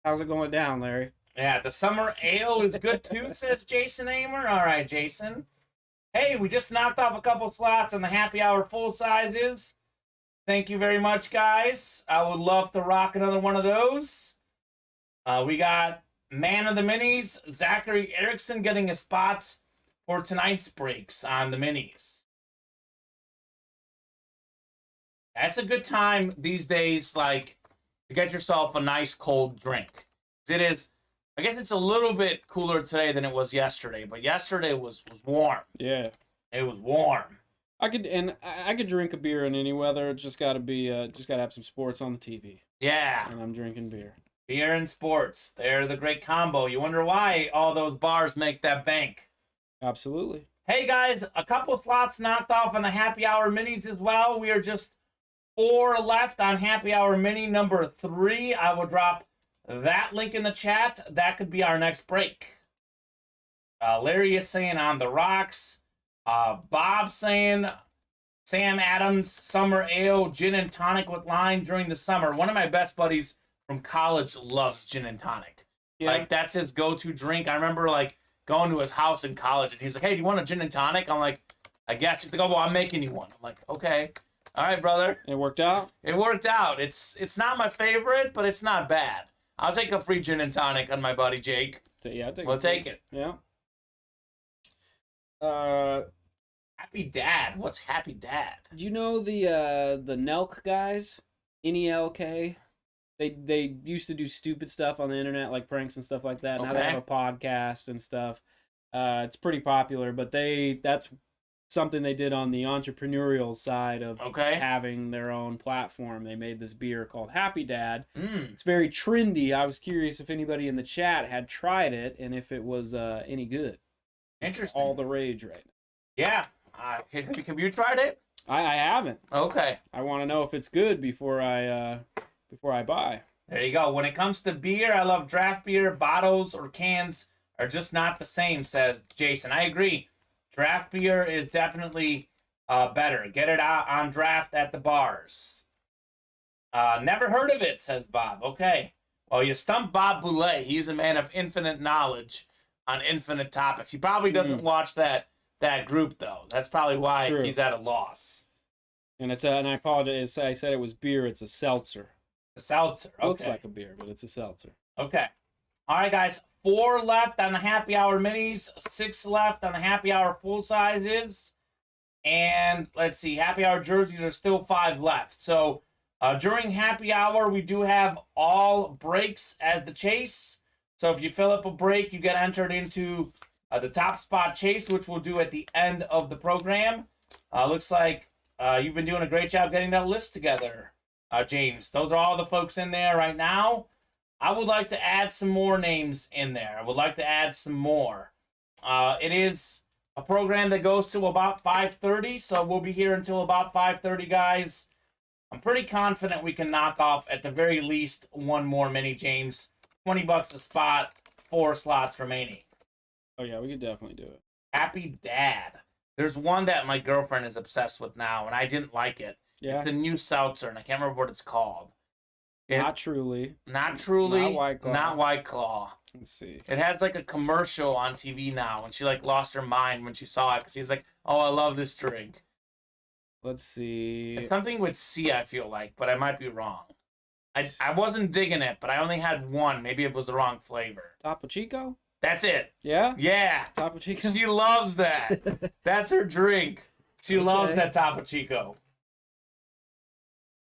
how's it going down, Larry? Yeah, the summer ale is good too, says Jason Amer. All right, Jason. Hey, we just knocked off a couple slots on the happy hour full sizes. Thank you very much, guys. I would love to rock another one of those. We got Man of the Minis, Zachary Erickson, getting his spots for tonight's breaks on the minis. That's a good time these days, to get yourself a nice cold drink. It is, I guess it's a little bit cooler today than it was yesterday, but yesterday was warm. Yeah. It was warm. I could drink a beer in any weather. It just gotta have some sports on the TV. Yeah. And I'm drinking beer. Beer and sports. They're the great combo. You wonder why all those bars make that bank. Absolutely. Hey guys, a couple slots knocked off on the happy hour minis as well. We are just 4 left on happy hour mini number 3. I will drop that link in the chat. That could be our next break. Larry is saying on the rocks. Bob saying Sam Adams summer ale gin and tonic with lime during the summer. One of my best buddies from college loves gin and tonic. Yeah. That's his go-to drink. I remember going to his house in college and he's like, "Hey, do you want a gin and tonic?" I'm like, "I guess." He's like, "Oh, well, I'm making you one." I'm like, "Okay. All right, brother." It worked out? It worked out. It's not my favorite, but it's not bad. I'll take a free gin and tonic on my buddy Jake. Yeah, we'll take it. Yeah. Happy Dad. What's Happy Dad? Do you know the Nelk guys? NELK? They used to do stupid stuff on the internet, like pranks and stuff like that. Okay. Now they have a podcast and stuff. It's pretty popular, but that's something they did on the entrepreneurial side of having their own platform. They made this beer called Happy Dad. It's very trendy. I was curious if anybody in the chat had tried it and if it was any good. Interesting. It's all the rage right now. Yeah. Have you tried it? I haven't. Okay. I want to know if it's good before I buy. There you go. When it comes to beer, I love draft beer. Bottles or cans are just not the same, says Jason. I agree. Draft beer is definitely better. Get it out on draft at the bars. Never heard of it, says Bob. Okay. Well, you stumped Bob Boulay. He's a man of infinite knowledge on infinite topics. He probably doesn't watch that group, though. That's probably why he's at a loss. And and I apologize. I said it was beer. It's a seltzer. A seltzer. Okay. Looks like a beer, but it's a seltzer. Okay. All right, guys. 4 left on the happy hour minis. 6 left on the happy hour full sizes. And let's see, happy hour jerseys are still 5 left. So during happy hour, we do have all breaks as the chase. So if you fill up a break, you get entered into the top spot chase, which we'll do at the end of the program. Looks like you've been doing a great job getting that list together, James. Those are all the folks in there right now. I would like to add some more names in there. I would like to add some more. It is a program that goes to about 5:30, so we'll be here until about 5:30, guys. I'm pretty confident we can knock off, at the very least, one more mini, James. $20 a spot, 4 slots remaining. Oh, yeah, we could definitely do it. Happy Dad. There's one that my girlfriend is obsessed with now, and I didn't like it. Yeah. It's a new seltzer, and I can't remember what it's called. Not Truly. Not Truly. Not White Claw. Not White Claw. Let's see. It has like a commercial on TV now, and she like lost her mind when she saw it because she's like, "Oh, I love this drink." Let's see. It's something with C, I feel like, but I might be wrong. I wasn't digging it, but I only had one. Maybe it was the wrong flavor. Topo Chico? That's it. Yeah? Yeah. Topo Chico? She loves that. That's her drink. She loves that Topo Chico.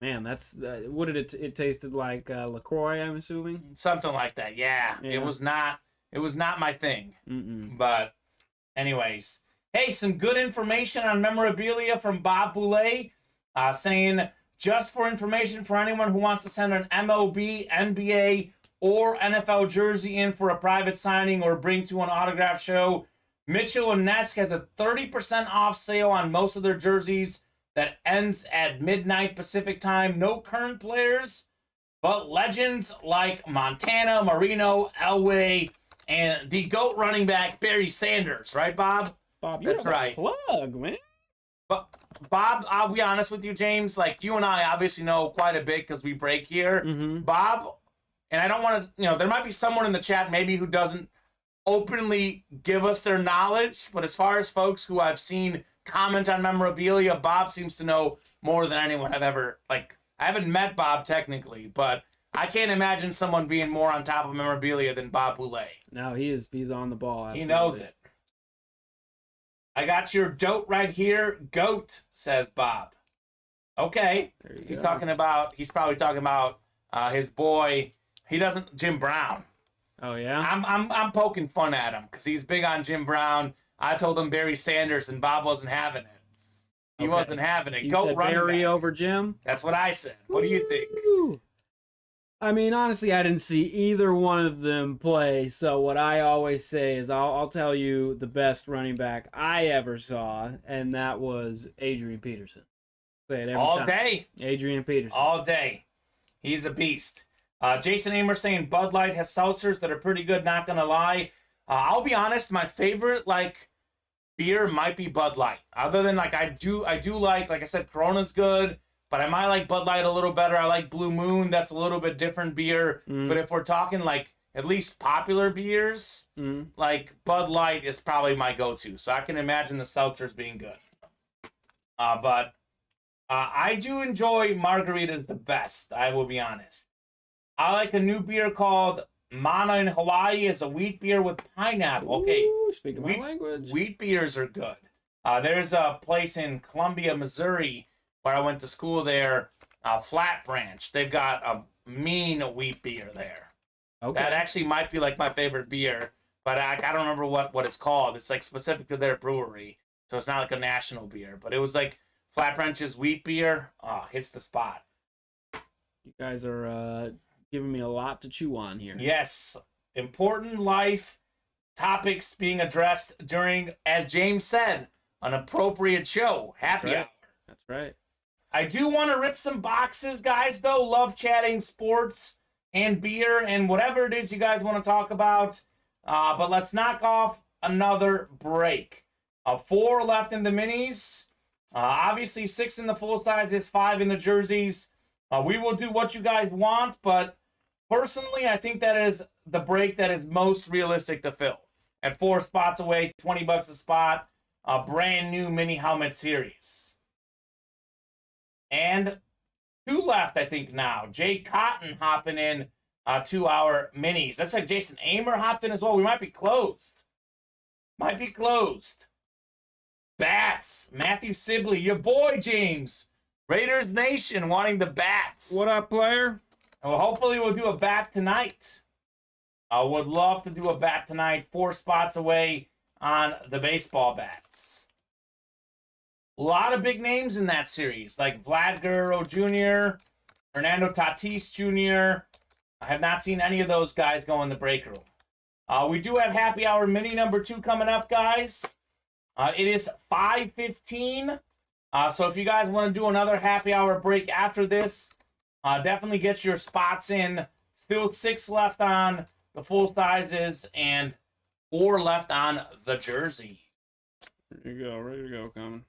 Man, that's what did it tasted like LaCroix, I'm assuming? Something like that. Yeah. Yeah. It was not my thing. Mm-mm. But anyways, hey, some good information on memorabilia from Bob Boulay, saying, just for information for anyone who wants to send an MLB, NBA, or NFL jersey in for a private signing or bring to an autograph show, Mitchell & Ness has a 30% off sale on most of their jerseys that ends at midnight Pacific time. No current players, but legends like Montana, Marino, Elway, and the GOAT running back, Barry Sanders. Right, Bob? Bob, That's right. Plug, man. But Bob, I'll be honest with you, James. Like, you and I obviously know quite a bit because we break here. Mm-hmm. Bob, and I don't want to, there might be someone in the chat maybe who doesn't openly give us their knowledge, but as far as folks who I've seen comment on memorabilia, Bob seems to know more than anyone I've ever, I haven't met Bob technically, but I can't imagine someone being more on top of memorabilia than Bob Boulay. No, he's on the ball. Absolutely. He knows it. I got your dote right here. GOAT, says Bob. Okay. He's probably talking about his boy. He doesn't, Jim Brown. Oh yeah? I'm poking fun at him because he's big on Jim Brown. I told him Barry Sanders, and Bob wasn't having it. He wasn't having it. You GOAT said running Barry back. over Jim? That's what I said. What do you think? Woo! I mean, honestly, I didn't see either one of them play. So what I always say is, I'll tell you the best running back I ever saw, and that was Adrian Peterson. Say it every All time. day. Adrian Peterson. All day. He's a beast. Jason Amer saying Bud Light has seltzers that are pretty good, not going to lie. I'll be honest, my favorite, beer might be Bud Light. Other than, I do like I said, Corona's good, but I might like Bud Light a little better. I like Blue Moon. That's a little bit different beer. But if we're talking, at least popular beers, Bud Light is probably my go-to. So I can imagine the seltzers being good. But I do enjoy margaritas the best, I will be honest. I like a new beer called Mana in Hawaii. It's a wheat beer with pineapple. Okay, Ooh, speaking my language. Wheat beers are good. There's a place in Columbia, Missouri, where I went to school there, Flat Branch. They've got a mean wheat beer there. Okay. That actually might be my favorite beer, but I don't remember what it's called. It's specific to their brewery, so it's not a national beer. But it was Flat Branch's wheat beer. Hits the spot. You guys are giving me a lot to chew on here. Yes, important life topics being addressed during, as James said, an appropriate show. Happy hour. That's right. I do want to rip some boxes, guys, though. Love chatting sports and beer and whatever it is you guys want to talk about. But let's knock off another break. 4 left in the minis. Obviously, 6 in the full sizes, 5 in the jerseys. We will do what you guys want, but personally, I think that is the break that is most realistic to fill. At 4 spots away, $20 a spot, a brand new mini helmet series. And 2 left, I think, now. Jay Cotton hopping in to our minis. Looks like Jason Amer hopped in as well. We might be closed. Might be closed. Bats. Matthew Sibley. Your boy, James. Raiders Nation wanting the bats. What up, player? Well, hopefully we'll do a bat tonight. I would love to do a bat tonight. 4 spots away on the baseball bats. A lot of big names in that series, like Vlad Guerrero Jr., Fernando Tatis Jr. I have not seen any of those guys go in the break room. We do have Happy Hour Mini number 2 coming up, guys. It is 5:15. So if you guys want to do another Happy Hour break after this, definitely get your spots in. Still 6 left on the full sizes and 4 left on the jersey. Ready to go. Ready to go, Kamen.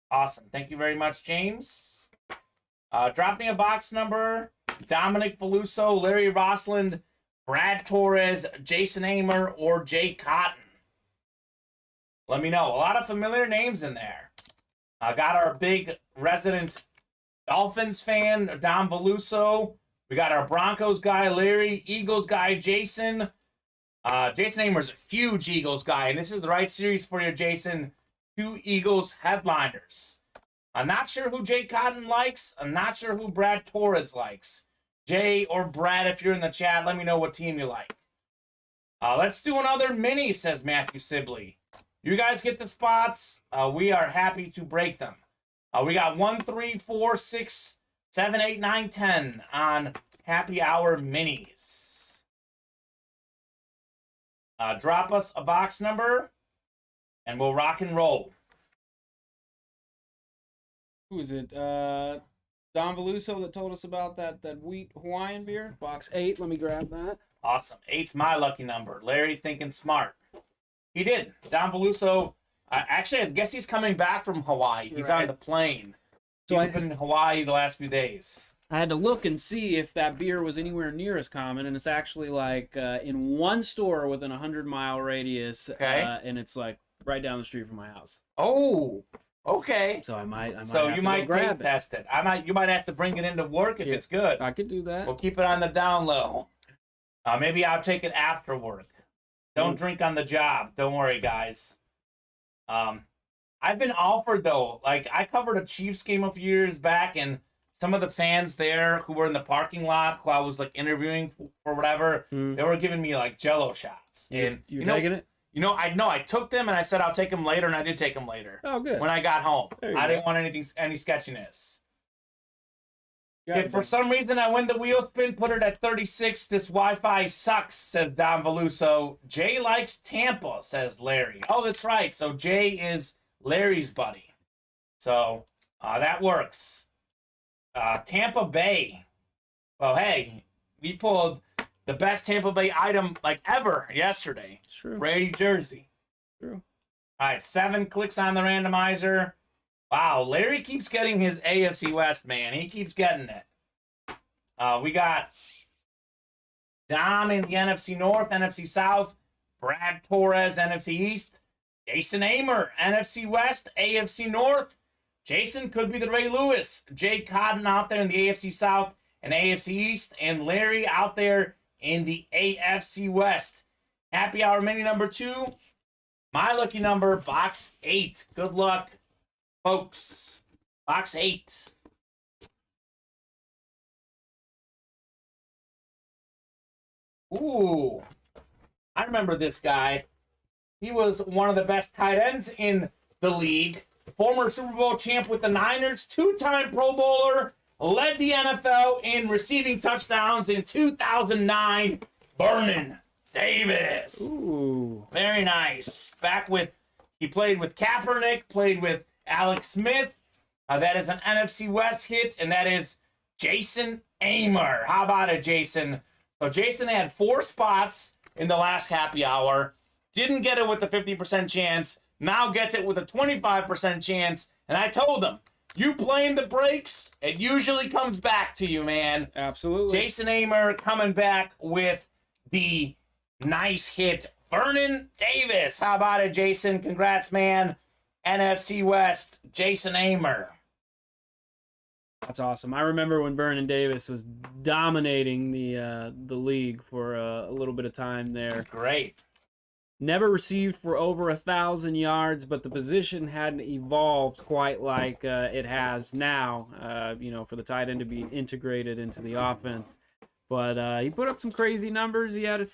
Awesome. Thank you very much, James. Drop me a box number. Dominic Faluso, Larry Rossland, Brad Torres, Jason Amer, or Jay Cotton. Let me know. A lot of familiar names in there. Got our big resident Dolphins fan, Dom Valuso. We got our Broncos guy, Larry. Eagles guy, Jason. Jason Amer's a huge Eagles guy, and this is the right series for you, Jason. 2 Eagles headliners. I'm not sure who Jay Cotton likes. I'm not sure who Brad Torres likes. Jay or Brad, if you're in the chat, let me know what team you like. Let's do another mini, says Matthew Sibley. You guys get the spots. We are happy to break them. We got 1, 3, 4, 6, 7, 8, 9, 10 on Happy Hour minis. Drop us a box number, and we'll rock and roll. Who is it? Don Valuso that told us about that wheat Hawaiian beer. Box 8. Let me grab that. Awesome. 8's my lucky number. Larry thinking smart. He did. Don Valuso. Actually, I guess he's coming back from Hawaii. He's right on the plane. So He's been in Hawaii the last few days. I had to look and see if that beer was anywhere near as common, and it's actually like in one store within a 100-mile radius. Okay. And it's like right down the street from my house. Oh, okay. So I might. So have you to might go grab taste it. test it. You might have to bring it into work if it's good. I could do that. We'll keep it on the down low. Maybe I'll take it after work. Don't drink on the job. Don't worry, guys. I've been offered, though. Like, I covered a Chiefs game a few years back, and some of the fans there who were in the parking lot who I was, like, interviewing for whatever, they were giving me, like, Jell-O shots. And you taking it? You know, I took them, and I said I'll take them later, and I did take them later. Oh, good. When I got home. I didn't go. want any sketchiness. Yeah, If for some reason I win the wheel spin, put it at 36. This Wi-Fi sucks, says Don Valuso. Jay likes Tampa, says Larry. Oh, that's right. So Jay is Larry's buddy. So that works. Tampa Bay. Well, hey, we pulled the best Tampa Bay item like ever yesterday. True. Brady jersey. True. All right, 7 clicks on the randomizer. Wow, Larry keeps getting his AFC West, man. He keeps getting it. We got Dom in the NFC North, NFC South, Brad Torres, NFC East, Jason Amer, NFC West, AFC North. Jason could be the Ray Lewis. Jay Cotton out there in the AFC South and AFC East, and Larry out there in the AFC West. Happy Hour Mini number 2. My lucky number, box 8. Good luck, folks. Box 8. Ooh. I remember this guy. He was one of the best tight ends in the league. Former Super Bowl champ with the Niners. 2-time Pro Bowler. Led the NFL in receiving touchdowns in 2009. Vernon Davis. Ooh. Very nice. He played with Kaepernick, played with Alex Smith. That is an NFC West hit, and that is Jason Amer. How about it, Jason? So Jason had 4 spots in the last happy hour. Didn't get it with the 50% chance. Now gets it with a 25% chance. And I told him, you playing the breaks, it usually comes back to you, man. Absolutely. Jason Amer coming back with the nice hit. Vernon Davis. How about it, Jason? Congrats, man. NFC West, Jason Amer. That's awesome. I remember when Vernon Davis was dominating the league for a little bit of time there. Great. Never received for over 1,000 yards, but the position hadn't evolved quite like it has now, for the tight end to be integrated into the offense. But he put up some crazy numbers. He had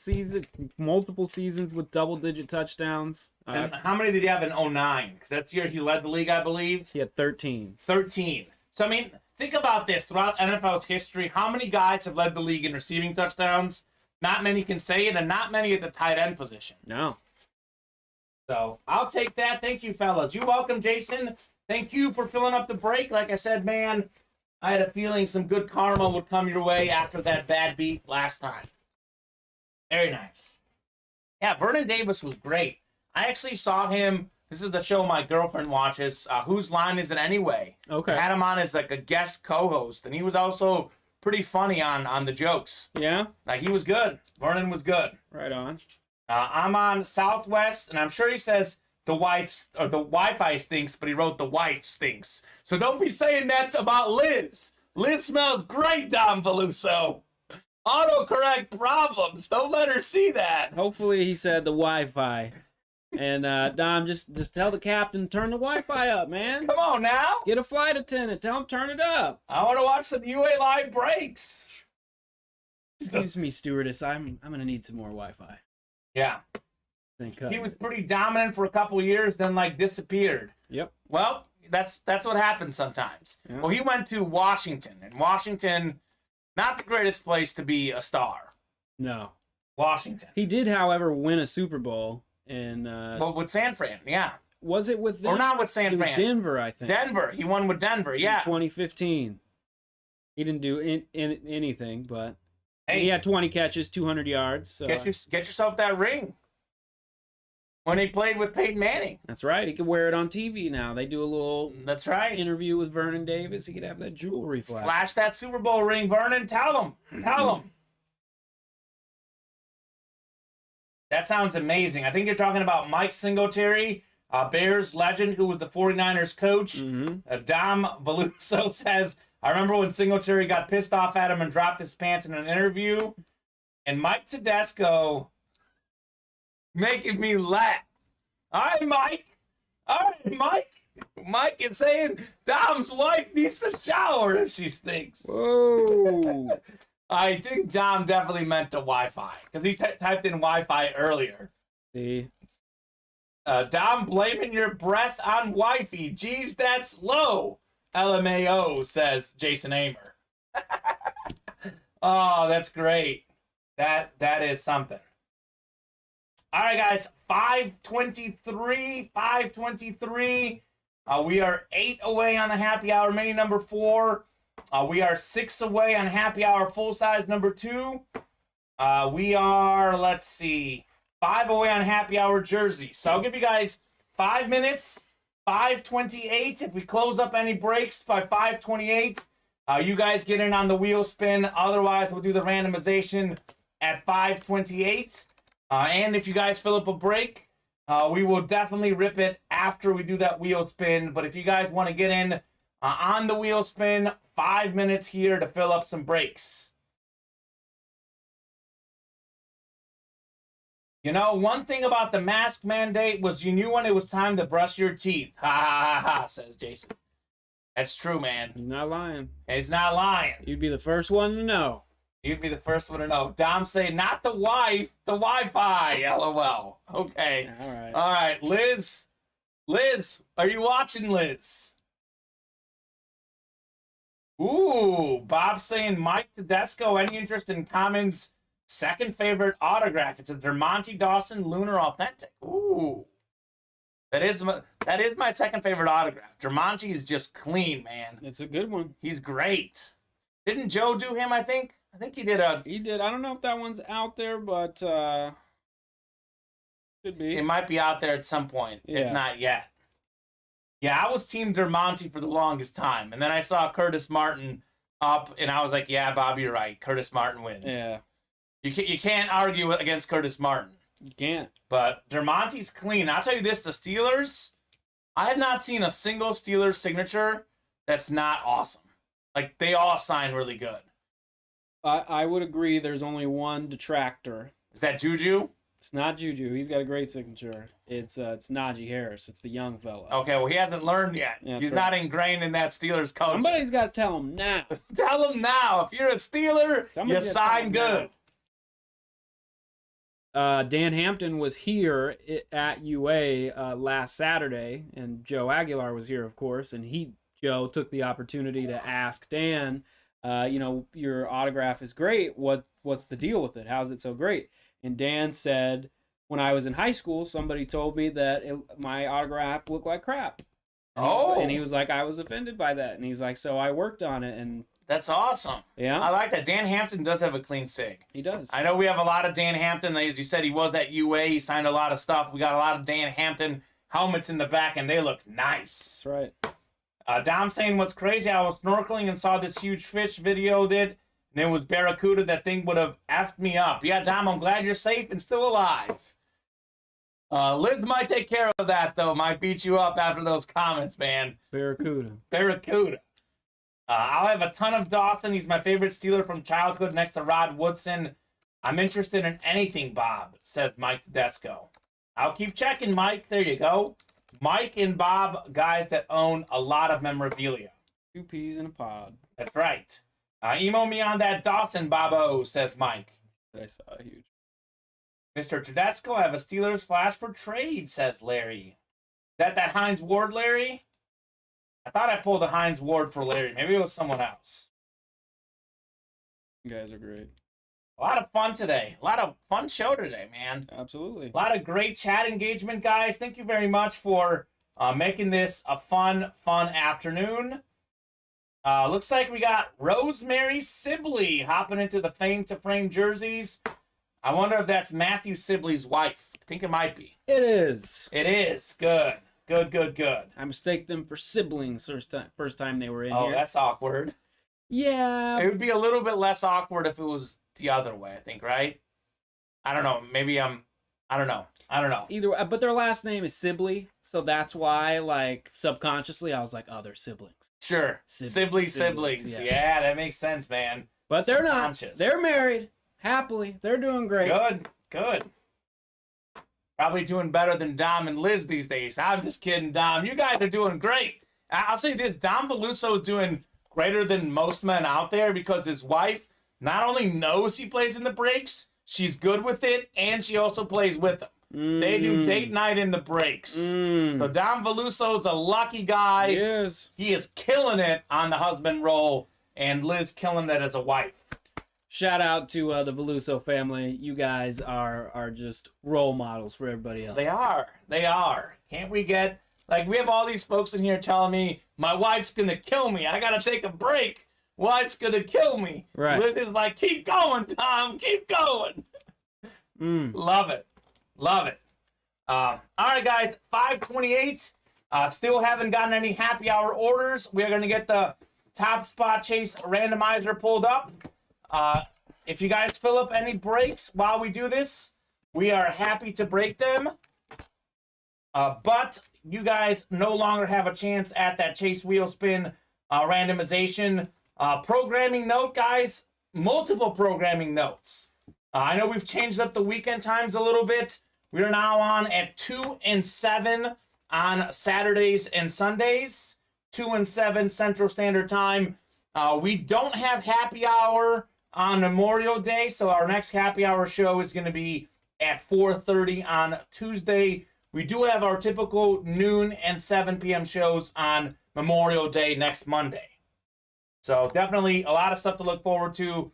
multiple seasons with double-digit touchdowns. And how many did he have in 09? Because that's the year he led the league, I believe. He had 13. 13. So, I mean, think about this. Throughout NFL's history, how many guys have led the league in receiving touchdowns? Not many can say it, and not many at the tight end position. No. So I'll take that. Thank you, fellas. You're welcome, Jason. Thank you for filling up the break. Like I said, man, I had a feeling some good karma would come your way after that bad beat last time. Very nice. Yeah, Vernon Davis was great. I actually saw him. This is the show my girlfriend watches. Whose Line Is It Anyway? Okay. I had him on as like a guest co-host, and he was also pretty funny on the jokes. Yeah? Like, he was good. Vernon was good. Right on. I'm on Southwest, and I'm sure he says the Wi-Fi stinks, but he wrote the wife stinks. So don't be saying that about Liz. Liz smells great, Dom Veluso. Autocorrect problems. Don't let her see that. Hopefully he said the Wi-Fi. And Dom, just tell the captain, turn the Wi-Fi up, man. Come on now. Get a flight attendant. Tell him turn it up. I want to watch some UA Live breaks. Excuse me, stewardess. I'm gonna need some more Wi-Fi. Yeah. He was pretty dominant for a couple of years, then disappeared. Yep. Well, that's what happens sometimes. Yeah. Well, he went to Washington, and Washington, not the greatest place to be a star. No. Washington. He did, however, win a Super Bowl. And well, with San Fran, yeah. Was it with them? Or not with San Fran? Denver, I think. Denver. He won with Denver, yeah. In 2015. He didn't do anything, but hey, he had 20 catches, 200 yards. So. Get yourself that ring. When he played with Peyton Manning. That's right. He could wear it on TV now. They do a little. That's right. Interview with Vernon Davis. He could have that jewelry flash. Flash that Super Bowl ring, Vernon. Tell him. That sounds amazing. I think you're talking about Mike Singletary, Bears legend, who was the 49ers coach. Mm-hmm. Dom Veluso says, I remember when Singletary got pissed off at him and dropped his pants in an interview. And Mike Tedesco making me laugh. All right, Mike. Mike is saying Dom's wife needs to shower if she stinks. Whoa. I think Dom definitely meant the Wi-Fi because he typed in Wi-Fi earlier. See? Dom blaming your breath on wifey. Geez, that's low. LMAO, says Jason Amer. Oh, that's great. That is something. All right, guys. 5:23. We are 8 away on the happy hour mini number 4. We are 6 away on happy hour full size number 2. We are, 5 away on happy hour jersey. So I'll give you guys 5 minutes. 5:28. If we close up any breaks by 5:28, you guys get in on the wheel spin. Otherwise, we'll do the randomization at 5:28. And if you guys fill up a break, we will definitely rip it after we do that wheel spin. But if you guys want to get in on the wheel spin, 5 minutes here to fill up some breaks. You know, one thing about the mask mandate was you knew when it was time to brush your teeth. Ha ha ha ha, says Jason. That's true, man. He's not lying. He's not lying. You'd be the first one to know. You'd be the first one to know. Dom saying, not the wife, the Wi-Fi. LOL. Okay. All right. Liz, are you watching, Liz? Ooh, Bob saying Mike Tedesco. Any interest in Kamen's second favorite autograph? It's a Dermonti Dawson Lunar Authentic. Ooh, that is my second favorite autograph. Dermonti is just clean, man. It's a good one. He's great. Didn't Joe do him? I think he did. He did. I don't know if that one's out there, but could be. It might be out there at some point, if not yet. Yeah, I was Team Dermonti for the longest time, and then I saw Curtis Martin up, and I was like, "Yeah, Bob, you're right. Curtis Martin wins." Yeah. You can't argue against Curtis Martin. You can't. But Dermonti's clean. I'll tell you this: the Steelers. I have not seen a single Steelers signature that's not awesome. Like, they all sign really good. I would agree. There's only one detractor. Is that Juju? It's not Juju. He's got a great signature. It's Najee Harris. It's the young fella. Okay, well, he hasn't learned yet. Yeah, He's right. not ingrained in that Steelers culture. Somebody's got to tell him now. Tell him now. If you're a Steeler, you sign good. Dan Hampton was here at UA last Saturday, and Joe Aguilar was here, of course, and Joe took the opportunity to ask Dan, your autograph is great. What's the deal with it? How's it so great? And Dan said, when I was in high school, somebody told me that my autograph looked like crap. And he was like, I was offended by that. And he's like, so I worked on it. And that's awesome. Yeah. I like that. Dan Hampton does have a clean sig. He does. I know we have a lot of Dan Hampton. As you said, he was at UA. He signed a lot of stuff. We got a lot of Dan Hampton helmets in the back, and they look nice. That's right. Dom saying, what's crazy, I was snorkeling and saw this huge fish video and it was Barracuda. That thing would have effed me up. Yeah, Dom, I'm glad you're safe and still alive. Liz might take care of that, though. Might beat you up after those comments, man. Barracuda. I'll have a ton of Dawson. He's my favorite Steeler from childhood next to Rod Woodson. I'm interested in anything, Bob, says Mike Tedesco. I'll keep checking, Mike. There you go. Mike and Bob, guys that own a lot of memorabilia. 2 peas in a pod. That's right. Emo me on that Dawson, Bobo, says Mike. I saw huge. Mr. Tedesco, I have a Steelers flash for trade, says Larry. Is that Hines Ward, Larry? I thought I pulled a Hines Ward for Larry. Maybe it was someone else. You guys are great. A lot of fun today. A lot of fun show today, man. Absolutely. A lot of great chat engagement, guys. Thank you very much for making this a fun afternoon. Looks like we got Rosemary Sibley hopping into the Fame to Frame jerseys. I wonder if that's Matthew Sibley's wife. I think it might be. It is. It is. Good. I mistake them for siblings first time they were in here. Oh, that's awkward. Yeah. It would be a little bit less awkward if it was the other way, I think, right? I don't know. Maybe I don't know. Either way, but their last name is Sibley, so that's why, like, subconsciously I was like, oh, they're siblings. Sure. Siblings. Yeah, that makes sense, man. But they're not. They're married. Happily. They're doing great. Good. Probably doing better than Dom and Liz these days. I'm just kidding, Dom. You guys are doing great. I'll say this. Dom Veluso is doing greater than most men out there because his wife not only knows he plays in the breaks, she's good with it, and she also plays with him. They do date night in the breaks. So Dom Veluso's a lucky guy. He is killing it on the husband role, and Liz killing it as a wife. Shout out to the Veluso family. You guys are just role models for everybody else. They are. Can't we get, like, we have all these folks in here telling me, my wife's going to kill me. I got to take a break. Wife's going to kill me. Right. Liz is like, keep going, Tom. Keep going. Love it. All right, guys. 5:28. Still haven't gotten any happy hour orders. We're going to get the Top Spot Chase randomizer pulled up. If you guys fill up any breaks while we do this, we are happy to break them. But you guys no longer have a chance at that Chase Wheel Spin randomization. Programming note, guys. Multiple programming notes. I know we've changed up the weekend times a little bit. We are now on at 2 and 7 on Saturdays and Sundays. 2 and 7 Central Standard Time. We don't have happy hour on Memorial Day, so our next happy hour show is going to be at 4:30 on Tuesday. We do have our typical noon and 7 p.m. shows on Memorial Day next Monday. So definitely a lot of stuff to look forward to.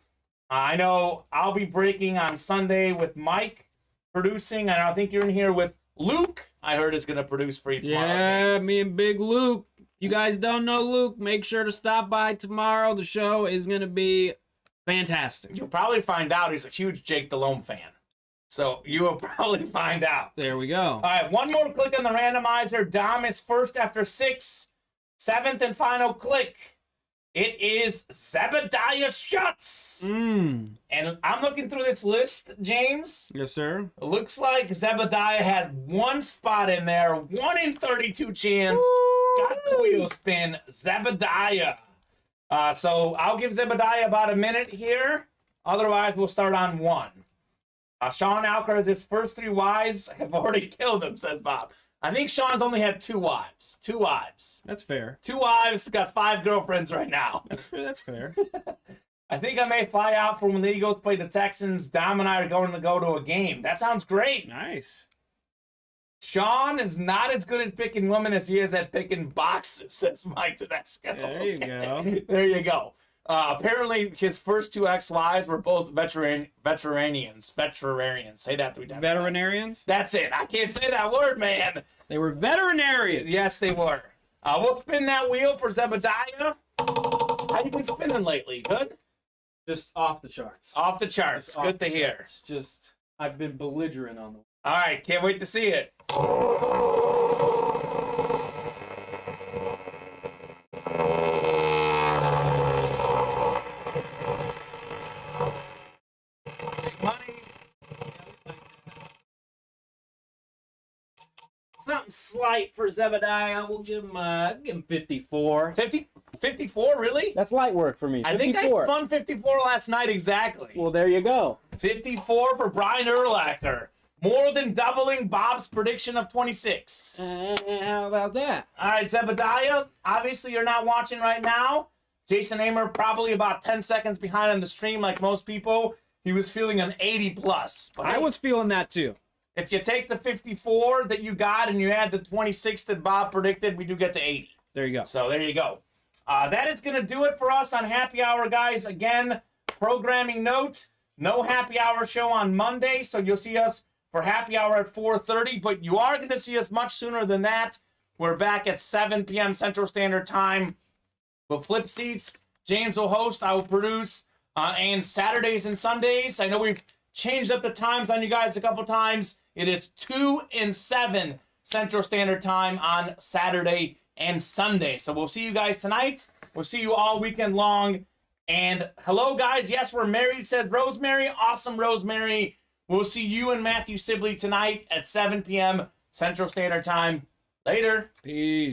I know I'll be breaking on Sunday with Mike producing, and I think you're in here with Luke. I heard is going to produce for you tomorrow. Yeah, James. me and Big Luke. If you guys don't know Luke, make sure to stop by tomorrow. The show is going to be fantastic. You'll probably find out he's a huge Jake Delhomme fan. So you will probably find out. There we go. All right, one more click on the randomizer. Dom is first after 6. 7th and final click. It is Zebediah Schutz. And I'm looking through this list, James. Yes, sir. It looks like Zebediah had one spot in there. 1 in 32 chance. Got the wheel spin. Zebediah. So I'll give Zebediah about a minute here. Otherwise, we'll start on 1. Sean Alker, his first 3 wives have already killed him, says Bob. I think Sean's only had 2 wives. 2 wives. That's fair. 2 wives, got 5 girlfriends right now. That's fair. I think I may fly out for when the Eagles play the Texans. Dom and I are going to go to a game. That sounds great. Nice. Sean is not as good at picking women as he is at picking boxes, says Mike Tedesco. There you go. There you go. Apparently, his first 2 ex-wives were both veterinarians. Say that 3 times. Veterinarians? That's it. I can't say that word, man. They were veterinarians. Yes, they were. We'll spin that wheel for Zebediah. How you been spinning lately? Good? Just off the charts. Off the charts. Just Good to hear. Charts. Just, I've been belligerent on the. All right, can't wait to see it. Big money. Something slight for Zebediah. We'll give him 54. 54, really? That's light work for me. 54. I think I spun 54 last night exactly. Well, there you go. 54 for Brian Urlacher. More than doubling Bob's prediction of 26. How about that? All right, Zebediah, obviously you're not watching right now. Jason Amer probably about 10 seconds behind on the stream like most people. He was feeling an 80 plus. But I was feeling that too. If you take the 54 that you got and you add the 26 that Bob predicted, we do get to 80. There you go. So there you go. That is going to do it for us on Happy Hour, guys. Again, programming note, no Happy Hour show on Monday, so you'll see us for Happy Hour at 4:30, but you are going to see us much sooner than that. We're back at 7 p.m. Central Standard Time. We'll flip seats. James will host. I will produce. And Saturdays and Sundays, I know we've changed up the times on you guys a couple times. It is 2 and 7 Central Standard Time on Saturday and Sunday. So we'll see you guys tonight. We'll see you all weekend long. And hello, guys. Yes, we're married, says Rosemary. Awesome, Rosemary. We'll see you and Matthew Sibley tonight at 7 p.m. Central Standard Time. Later. Peace.